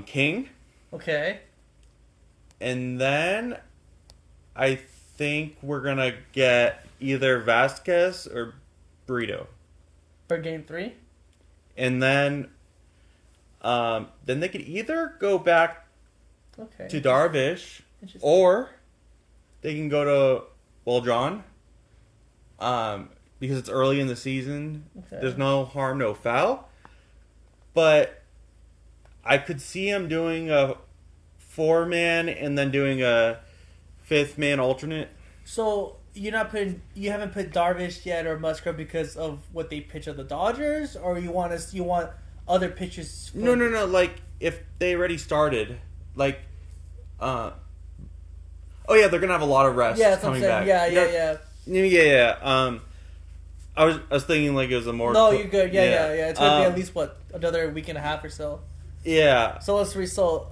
[SPEAKER 2] King.
[SPEAKER 1] Okay.
[SPEAKER 2] And then I think we're going to get either Vasquez or Burrito.
[SPEAKER 1] For game 3?
[SPEAKER 2] And then they could either go back to Darvish, or they can go to Waldron, because it's early in the season.
[SPEAKER 1] Okay.
[SPEAKER 2] There's no harm, no foul. But I could see him doing a 4-man and then doing a 5th-man alternate.
[SPEAKER 1] So you haven't put Darvish yet or Musgrove because of what they pitch of the Dodgers, or you want other pitchers?
[SPEAKER 2] No. Like if they already started, like, oh yeah, they're gonna have a lot of rest.
[SPEAKER 1] Yeah, that's
[SPEAKER 2] coming
[SPEAKER 1] what I'm saying.
[SPEAKER 2] back. Yeah. I was thinking like it was a more.
[SPEAKER 1] No, you're good. Yeah. It's gonna be at least another week and a half or so.
[SPEAKER 2] Yeah.
[SPEAKER 1] So let's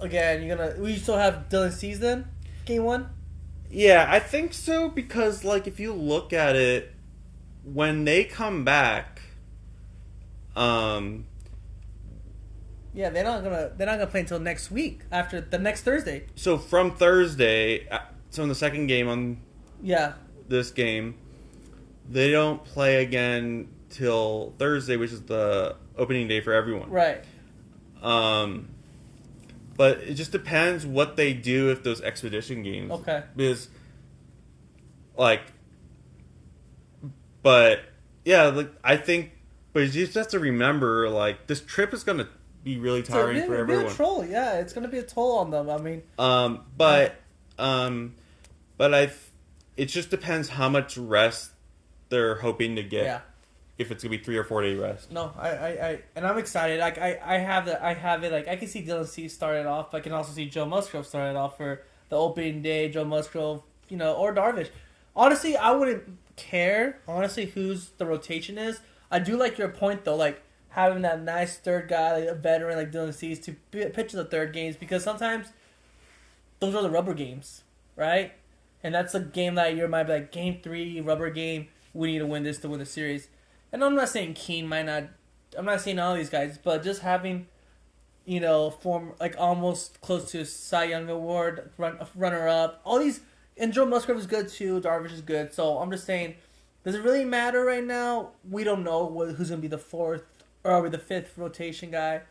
[SPEAKER 1] again. We still have Dylan Cease then, game 1.
[SPEAKER 2] Yeah, I think so, because like if you look at it, when they come back,
[SPEAKER 1] yeah, they're not gonna play until next week, after the next Thursday.
[SPEAKER 2] So from Thursday, so in the second game on this game, they don't play again till Thursday, which is the opening day for everyone.
[SPEAKER 1] Right.
[SPEAKER 2] But it just depends what they do if those expedition games.
[SPEAKER 1] Okay.
[SPEAKER 2] Because, like, but yeah, like I think, but you just have to remember, like, this trip is gonna be really tiring for everyone.
[SPEAKER 1] It's gonna be a toll. Yeah, it's gonna be a toll on them. I mean.
[SPEAKER 2] It just depends how much rest they're hoping to get.
[SPEAKER 1] Yeah.
[SPEAKER 2] If it's gonna be 3 or 4 day rest.
[SPEAKER 1] No, and I'm excited. Like I have it. Like I can see Dylan Cease started off. But I can also see Joe Musgrove started off for the opening day. Joe Musgrove, or Darvish. Honestly, I wouldn't care. Honestly, who's the rotation is. I do like your point though. Like having that nice third guy, like a veteran like Dylan Cease, to pitch the third games, because sometimes those are the rubber games, right? And that's a game that you might be like game 3 rubber game. We need to win this to win the series. And I'm not saying Keane might not. I'm not saying all these guys, but just having, form like almost close to Cy Young Award runner up. All these, and Joe Musgrove is good too. Darvish is good. So I'm just saying, does it really matter right now? We don't know who's gonna be the 4th or the 5th rotation guy,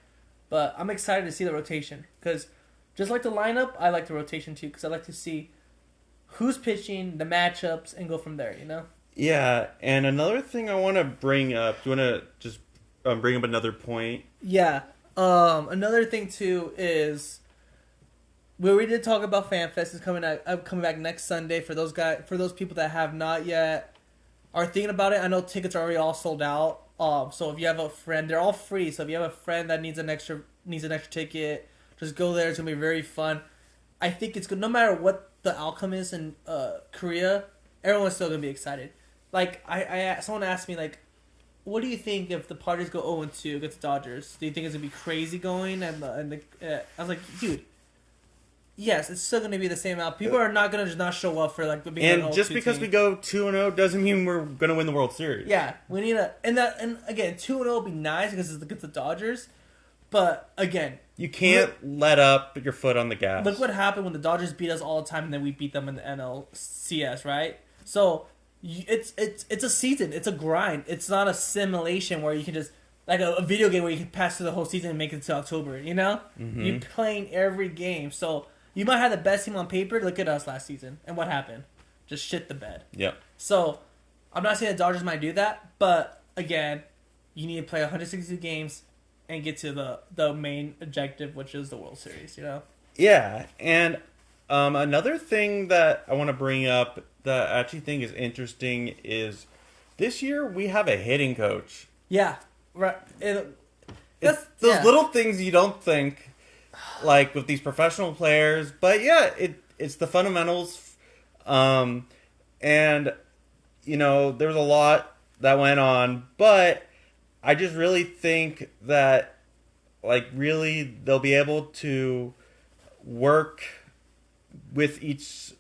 [SPEAKER 1] but I'm excited to see the rotation, because just like the lineup, I like the rotation too, because I like to see who's pitching, the matchups, and go from there.
[SPEAKER 2] Yeah, and another thing I want to bring up. Do you want to just bring up another point?
[SPEAKER 1] Yeah. Another thing too is we already did talk about FanFest is coming back next Sunday for those people that have not yet are thinking about it. I know tickets are already all sold out. So if you have a friend, they're all free. So if you have a friend that needs an extra ticket, just go there. It's gonna be very fun. I think it's good. No matter what the outcome is in Korea, everyone's still gonna be excited. Like someone asked me like, what do you think if the Padres go 0-2 against the Dodgers? Do you think it's gonna be crazy going? I was like, dude, yes, it's still gonna be the same out. People are not gonna just not show up for like being an
[SPEAKER 2] And just
[SPEAKER 1] 0-2
[SPEAKER 2] because
[SPEAKER 1] team.
[SPEAKER 2] we go 2-0 doesn't mean we're gonna win the World Series.
[SPEAKER 1] Yeah, we need and again 2-0 would be nice because it's against the Dodgers, but again,
[SPEAKER 2] You can't let up your foot on the gas.
[SPEAKER 1] look what happened when the Dodgers beat us all the time and then we beat them in the NLCS, right? So it's a season, it's a grind. It's not a simulation where you can just like a video game where you can pass through the whole season and make it to October. You know, you're playing every game, so you might have the best team on paper. Look at us last season and what happened, just shit the bed.
[SPEAKER 2] Yep.
[SPEAKER 1] So I'm not saying the Dodgers might do that, but again, you need to play 162 games and get to the main objective, which is the World Series. You know.
[SPEAKER 2] Yeah, and another thing that I want to bring up that I actually think is interesting is this year we have a hitting coach.
[SPEAKER 1] Yeah. Right.
[SPEAKER 2] It's those little things you don't think, like with these professional players, but yeah, it's the fundamentals, and there's a lot that went on, but I just really think that like really they'll be able to work with each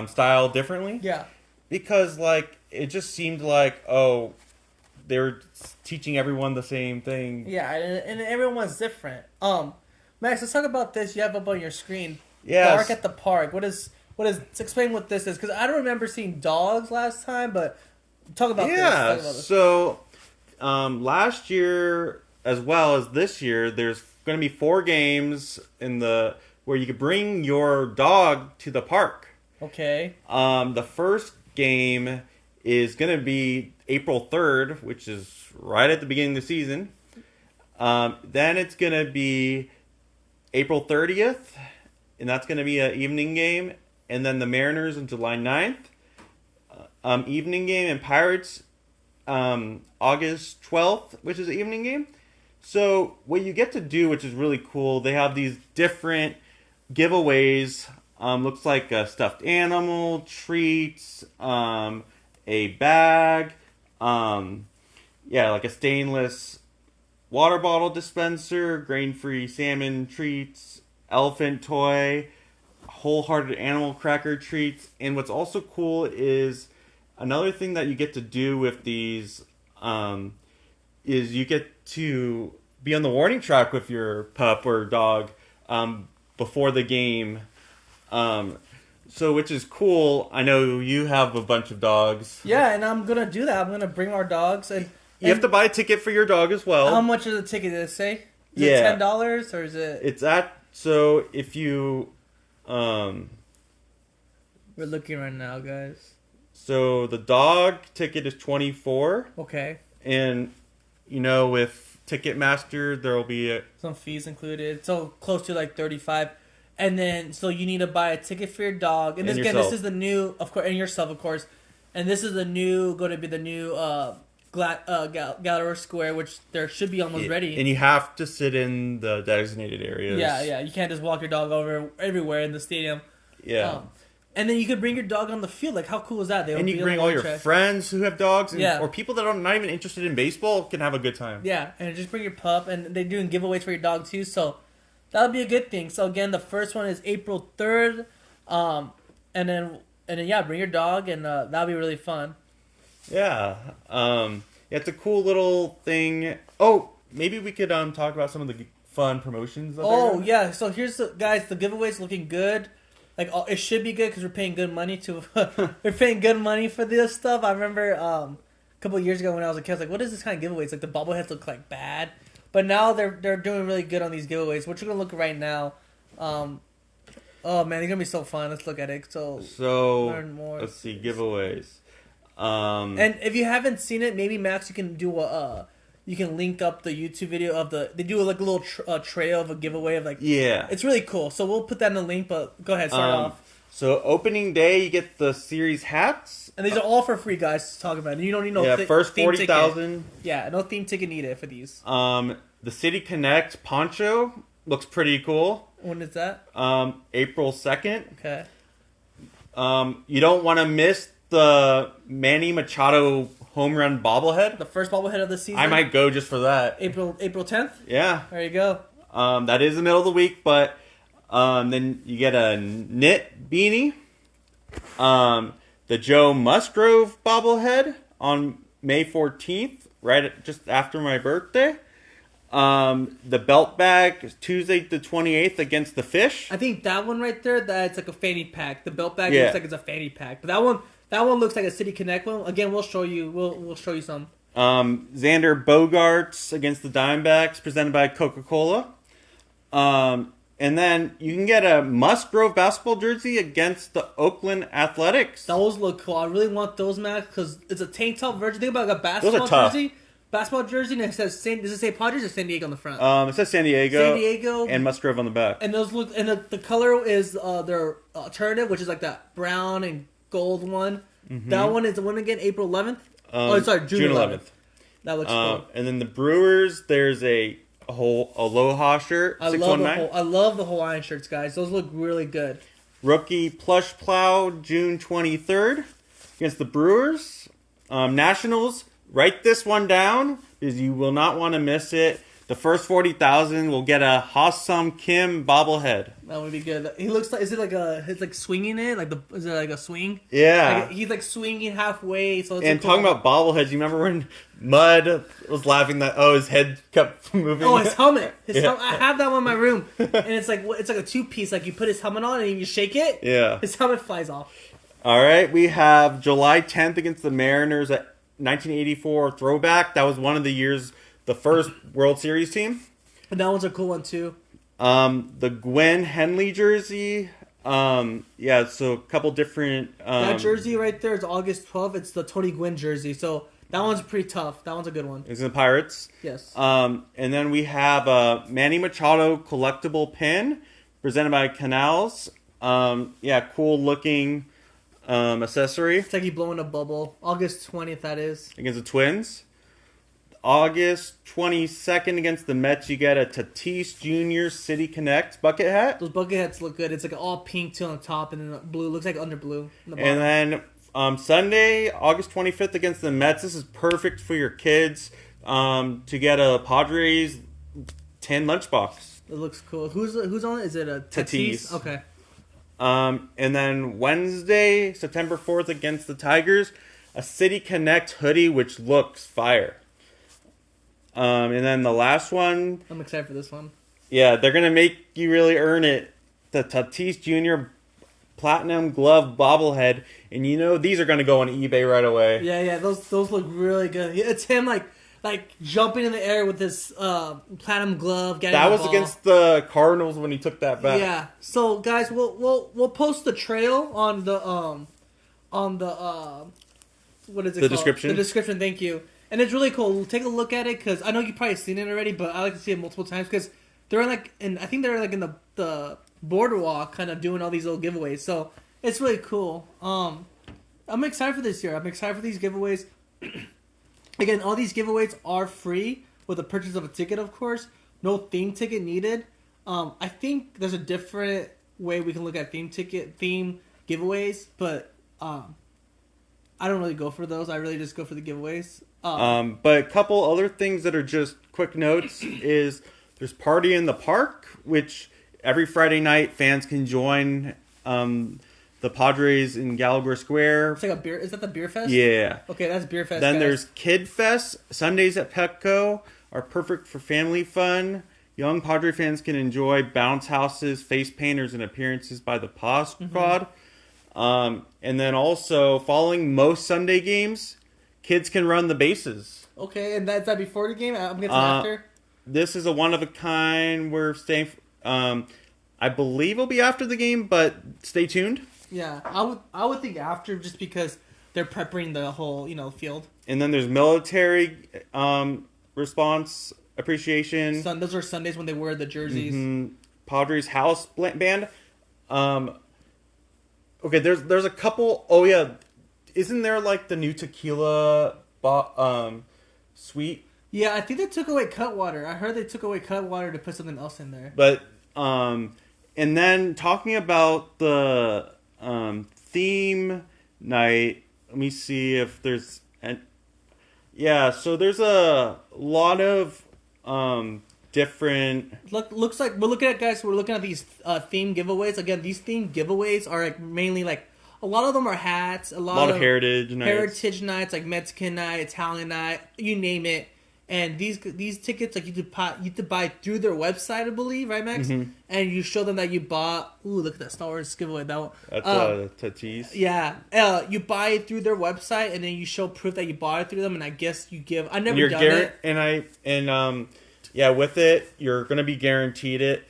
[SPEAKER 2] style differently.
[SPEAKER 1] Yeah.
[SPEAKER 2] Because like it just seemed like they were teaching everyone the same thing.
[SPEAKER 1] Yeah, and everyone's different. Max, let's talk about this. You have up on your screen.
[SPEAKER 2] Yes.
[SPEAKER 1] Bark at the park. What is? Let's explain what this is because I don't remember seeing dogs last time, but talk about this. Talk about this.
[SPEAKER 2] So last year as well as this year, there's going to be 4 games where you could bring your dog to the park.
[SPEAKER 1] Okay.
[SPEAKER 2] The first game is going to be April 3rd, which is right at the beginning of the season. Then it's going to be April 30th, and that's going to be an evening game. And then the Mariners on July 9th, evening game, and Pirates August 12th, which is an evening game. So what you get to do, which is really cool, they have these different giveaways. Looks like a stuffed animal, treats, a bag, like a stainless water bottle dispenser, grain-free salmon treats, elephant toy, wholehearted animal cracker treats. And what's also cool is another thing that you get to do with these is you get to be on the warning track with your pup or dog before the game. So which is cool. I know you have a bunch of dogs.
[SPEAKER 1] Yeah, and I'm gonna do that. I'm gonna bring our dogs, and
[SPEAKER 2] you have to buy a ticket for your dog as well.
[SPEAKER 1] How much is the ticket? Did it say? Is it $10 or is it?
[SPEAKER 2] It's so if you
[SPEAKER 1] We're looking right now, guys.
[SPEAKER 2] So the dog ticket is $24.
[SPEAKER 1] Okay.
[SPEAKER 2] And with Ticketmaster there'll be
[SPEAKER 1] some fees included, so close to like $35. And then, so you need to buy a ticket for your dog. And this, again, this is the new, of course, and yourself, of course. And this is going to be the new Gallery Square, which there should be almost ready.
[SPEAKER 2] And you have to sit in the designated areas.
[SPEAKER 1] Yeah. You can't just walk your dog over everywhere in the stadium.
[SPEAKER 2] Yeah.
[SPEAKER 1] And then you could bring your dog on the field. Like, how cool is that?
[SPEAKER 2] And you can bring all your friends who have dogs.
[SPEAKER 1] Yeah.
[SPEAKER 2] Or people that are not even interested in baseball can have a good time.
[SPEAKER 1] Yeah, and just bring your pup. And they're doing giveaways for your dog, too. So that'll be a good thing. So, again, the first one is April 3rd. And then, bring your dog. And that'll be really fun.
[SPEAKER 2] Yeah. It's a cool little thing. Oh, maybe we could talk about some of the fun promotions.
[SPEAKER 1] Yeah. So, here's the giveaway's looking good. Like, it should be good because we're paying good money we're paying good money for this stuff. I remember a couple of years ago when I was a kid, I was like, what is this kind of giveaways? Like, the bobbleheads look like bad. But now they're doing really good on these giveaways. What you're going to look at right now. Oh, man, they're going to be so fun. Let's look at it. So
[SPEAKER 2] learn
[SPEAKER 1] more.
[SPEAKER 2] Let's see, giveaways.
[SPEAKER 1] And if you haven't seen it, maybe Max, you can do you can link up the YouTube video of they do like a little trail of a giveaway of like it's really cool. So we'll put that in the link. But go ahead, start off.
[SPEAKER 2] So opening day, you get the series hats,
[SPEAKER 1] and these are all for free, guys. To talk about, and you don't need no
[SPEAKER 2] first 40,000.
[SPEAKER 1] Yeah, no theme ticket needed for these.
[SPEAKER 2] The City Connect poncho looks pretty cool.
[SPEAKER 1] When is that?
[SPEAKER 2] April 2nd.
[SPEAKER 1] Okay.
[SPEAKER 2] You don't want to miss the Manny Machado home run bobblehead.
[SPEAKER 1] The first bobblehead of the season.
[SPEAKER 2] I might go just for that.
[SPEAKER 1] April 10th?
[SPEAKER 2] Yeah.
[SPEAKER 1] There you go.
[SPEAKER 2] That is the middle of the week, but then you get a knit beanie. The Joe Musgrove bobblehead on May 14th, just after my birthday. The belt bag Tuesday the 28th against the Fish.
[SPEAKER 1] I think that one right there, that's like a fanny pack. The belt bag looks like it's a fanny pack. But that one looks like a City Connect one. Again, we'll show you. We'll show you some.
[SPEAKER 2] Xander Bogaerts against the Diamondbacks, presented by Coca-Cola. And then you can get a Musgrove basketball jersey against the Oakland Athletics.
[SPEAKER 1] Those look cool. I really want those, Max, because it's a tank top version. Think about like a basketball jersey. Basketball jersey, and it says does it say Padres or San Diego on the front?
[SPEAKER 2] It says San Diego. And Musgrove on the back.
[SPEAKER 1] And those look, and the color is their alternative, which is like that brown and gold one. Mm-hmm. That one is the one again, April 11th. June 11th. That looks cool.
[SPEAKER 2] And then the Brewers, there's a whole Aloha shirt.
[SPEAKER 1] I love the Hawaiian shirts, guys. Those look really good.
[SPEAKER 2] Rookie plush plow, June 23rd against the Brewers. Nationals. Write this one down because you will not want to miss it. The first 40,000 will get a Ha-Sung Kim bobblehead.
[SPEAKER 1] That would be good. He looks like, is it like he's like swinging it? Is it like a swing?
[SPEAKER 2] Yeah.
[SPEAKER 1] Like he's like swinging halfway. So it's
[SPEAKER 2] talking about bobbleheads, you remember when Mud was laughing that, his head kept moving?
[SPEAKER 1] Oh, his helmet. I have that one in my room. And it's like a two-piece. Like you put his helmet on and you shake it.
[SPEAKER 2] Yeah.
[SPEAKER 1] His helmet flies off.
[SPEAKER 2] All right. We have July 10th against the Mariners at 1984 throwback. That was one of the first World Series team.
[SPEAKER 1] And that one's a cool one too.
[SPEAKER 2] The Gwen Henley jersey. So a couple different.
[SPEAKER 1] That jersey right there is August 12th. It's the Tony Gwynn jersey. So that one's pretty tough. That one's a good one.
[SPEAKER 2] It's in the Pirates.
[SPEAKER 1] Yes.
[SPEAKER 2] And then we have a Manny Machado collectible pin presented by Canals. Cool looking. Accessory.
[SPEAKER 1] It's like you blowing a bubble. August 20th, that is.
[SPEAKER 2] Against the Twins. August 22nd against the Mets, you get a Tatis Jr. City Connect bucket hat.
[SPEAKER 1] Those bucket hats look good. It's like all pink too on the top and then blue. Looks like under blue.
[SPEAKER 2] And then Sunday, August 25th against the Mets. This is perfect for your kids to get a Padres 10 lunchbox.
[SPEAKER 1] It looks cool. Who's on it? Is it a Tatis? Okay.
[SPEAKER 2] And then Wednesday, September 4th against the Tigers, a City Connect hoodie, which looks fire. And then the last one.
[SPEAKER 1] I'm excited for this one.
[SPEAKER 2] Yeah, they're going to make you really earn it. The Tatis Jr. Platinum Glove bobblehead. And these are going to go on eBay right away.
[SPEAKER 1] Yeah, those look really good. It's him like jumping in the air with this platinum glove.
[SPEAKER 2] That was against the Cardinals when he took that back.
[SPEAKER 1] Yeah. So guys, we'll post the trail on the what is it?
[SPEAKER 2] The description.
[SPEAKER 1] The description. Thank you. And it's really cool. Take a look at it because I know you've probably seen it already, but I like to see it multiple times because they're I think they're in the boardwalk, kind of doing all these little giveaways. So it's really cool. I'm excited for this year. I'm excited for these giveaways. Again, all these giveaways are free with the purchase of a ticket, of course. No theme ticket needed. I think there's a different way we can look at theme giveaways, but I don't really go for those. I really just go for the giveaways.
[SPEAKER 2] But a couple other things that are just quick notes is there's Party in the Park, which every Friday night fans can join the Padres in Gallagher Square.
[SPEAKER 1] It's like a beer. Is that the Beer Fest?
[SPEAKER 2] Yeah.
[SPEAKER 1] Okay, that's Beer Fest.
[SPEAKER 2] Then there's Kid Fest. Sundays at Petco are perfect for family fun. Young Padre fans can enjoy bounce houses, face painters, and appearances by the Paw Squad. Mm-hmm. And then also, following most Sunday games, kids can run the bases.
[SPEAKER 1] Okay, and that's that before the game? I'm guessing after?
[SPEAKER 2] This is a one-of-a-kind. We're staying... I believe it'll be after the game, but stay tuned.
[SPEAKER 1] Yeah, I would think after, just because they're prepping the whole field.
[SPEAKER 2] And then there's military response appreciation.
[SPEAKER 1] Those are Sundays when they wear the jerseys.
[SPEAKER 2] Mm-hmm. Padres house band. Okay, there's a couple. Oh yeah, isn't there like the new tequila suite?
[SPEAKER 1] Yeah, I think they took away Cutwater. I heard they took away Cutwater to put something else in there.
[SPEAKER 2] But and then talking about the theme night, let me see if there's so there's a lot of different.
[SPEAKER 1] Looks like we're looking at these theme giveaways. Again, these theme giveaways are like mainly like a lot of them are hats, a lot of
[SPEAKER 2] heritage
[SPEAKER 1] nights like Mexican night, Italian night, you name it. And these tickets, like you have to buy through their website, I believe, right, Max?
[SPEAKER 2] Mm-hmm.
[SPEAKER 1] And you show them that you bought. Ooh, look at that Star Wars giveaway. That one.
[SPEAKER 2] That's Tatis.
[SPEAKER 1] Yeah, you buy it through their website, and then you show proof that you bought it through them. And I guess you give. I never done it.
[SPEAKER 2] With it, you're gonna be guaranteed it.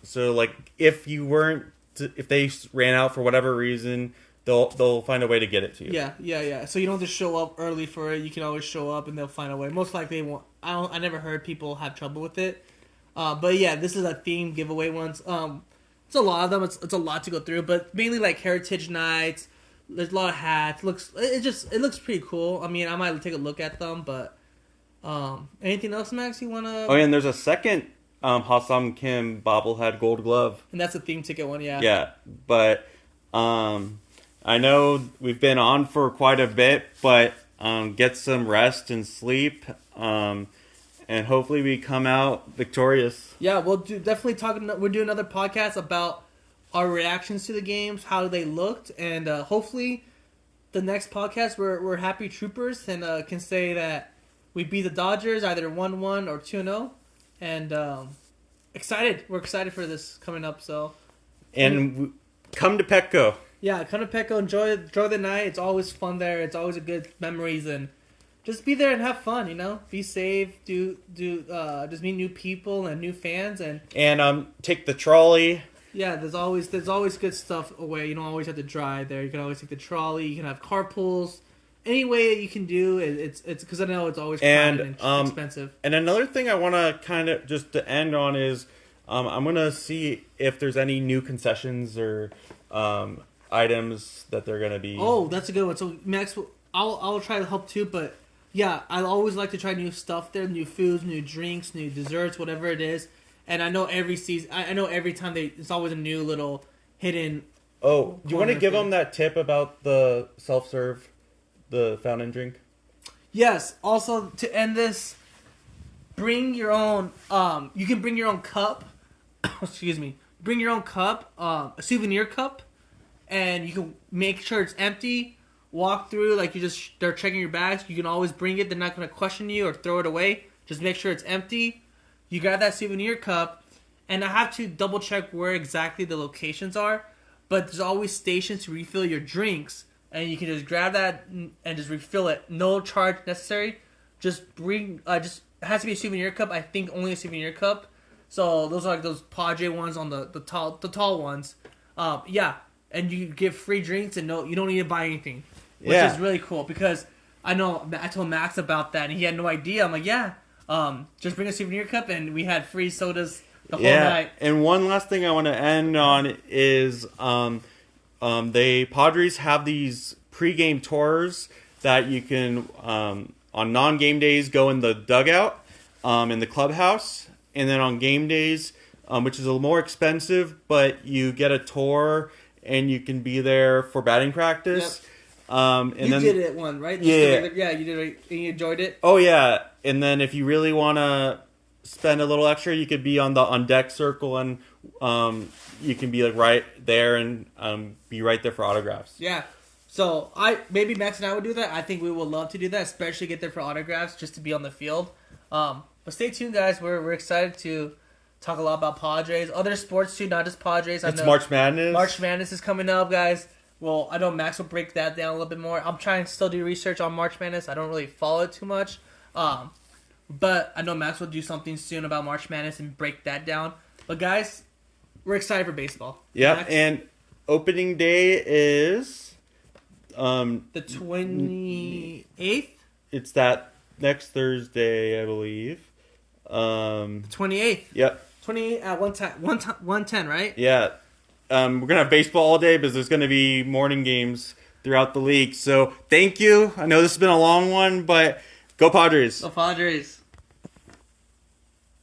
[SPEAKER 2] So like if they ran out for whatever reason, they'll find a way to get it to you.
[SPEAKER 1] Yeah. So you don't have to show up early for it. You can always show up, and they'll find a way. Most likely, they won't. I never heard people have trouble with it. But yeah, this is a theme giveaway ones. It's a lot of them. It's a lot to go through, but mainly like heritage nights. There's a lot of hats. It looks pretty cool. I mean, I might take a look at them, but anything else, Max? You wanna?
[SPEAKER 2] Oh yeah, and there's a second Ha-Seong Kim bobblehead Gold Glove.
[SPEAKER 1] And that's a theme ticket one, yeah.
[SPEAKER 2] Yeah, but I know we've been on for quite a bit, but get some rest and sleep, and hopefully we come out victorious.
[SPEAKER 1] Yeah, we'll do another podcast about our reactions to the games, how they looked, and hopefully the next podcast we're happy troopers and can say that we beat the Dodgers either 1-1 or 2-0, and excited. We're excited for this coming up. So,
[SPEAKER 2] and come to Petco.
[SPEAKER 1] Yeah, come to Petco. Enjoy the night. It's always fun there. It's always a good memories, and just be there and have fun. Be safe. Just meet new people and new fans, and
[SPEAKER 2] take the trolley.
[SPEAKER 1] Yeah, there's always good stuff away. You don't always have to drive there. You can always take the trolley. You can have carpools. Any way you can do it's because I know it's always crowded and expensive. And
[SPEAKER 2] another thing I want to kind of just to end on is I'm gonna see if there's any new concessions or items that they're gonna be.
[SPEAKER 1] Oh, that's a good one. So Max, I'll try to help too, but yeah, I always like to try new stuff there, new foods, new drinks, new desserts, whatever it is. And I know every time it's always a new little hidden.
[SPEAKER 2] Oh, do you want to give them that tip about the self-serve? The fountain drink?
[SPEAKER 1] Yes. Also, to end this, bring your own. You can bring your own cup. Excuse me. Bring your own cup, a souvenir cup, and you can make sure it's empty. Walk through like they're checking your bags. You can always bring it. They're not going to question you or throw it away. Just make sure it's empty. You grab that souvenir cup, and I have to double check where exactly the locations are. But there's always stations to refill your drinks. And you can just grab that and just refill it. No charge necessary. Just bring. It has to be a souvenir cup. I think only a souvenir cup. So those are like those Padre ones on the tall ones. Yeah, and you get free drinks and you don't need to buy anything, which is really cool because I told Max about that and he had no idea. I'm like, yeah, just bring a souvenir cup and we had free sodas the whole night.
[SPEAKER 2] And one last thing I want to end on is Padres have these pregame tours that you can on non-game days go in the dugout in the clubhouse, and then on game days, which is a little more expensive, but you get a tour and you can be there for batting practice.
[SPEAKER 1] Yep. You did it one, right?
[SPEAKER 2] Yeah,
[SPEAKER 1] you did it. And you enjoyed it.
[SPEAKER 2] Oh yeah, and then if you really want to spend a little extra, you could be on the on deck circle and. You can be like right there and be right there for autographs.
[SPEAKER 1] Yeah. So maybe Max and I would do that. I think we would love to do that, especially get there for autographs just to be on the field. But stay tuned, guys. We're excited to talk a lot about Padres, other sports too, not just Padres.
[SPEAKER 2] It's March Madness.
[SPEAKER 1] March Madness is coming up, guys. Well, I know Max will break that down a little bit more. I'm trying to still do research on March Madness. I don't really follow it too much. But I know Max will do something soon about March Madness and break that down. But guys, we're excited for baseball.
[SPEAKER 2] Yeah, and opening day is
[SPEAKER 1] The 28th?
[SPEAKER 2] It's that next Thursday, I believe.
[SPEAKER 1] 28th.
[SPEAKER 2] Yep.
[SPEAKER 1] 28 at 110, right?
[SPEAKER 2] Yeah. We're going to have baseball all day because there's going to be morning games throughout the league. So thank you. I know this has been a long one, but go Padres.
[SPEAKER 1] Go Padres.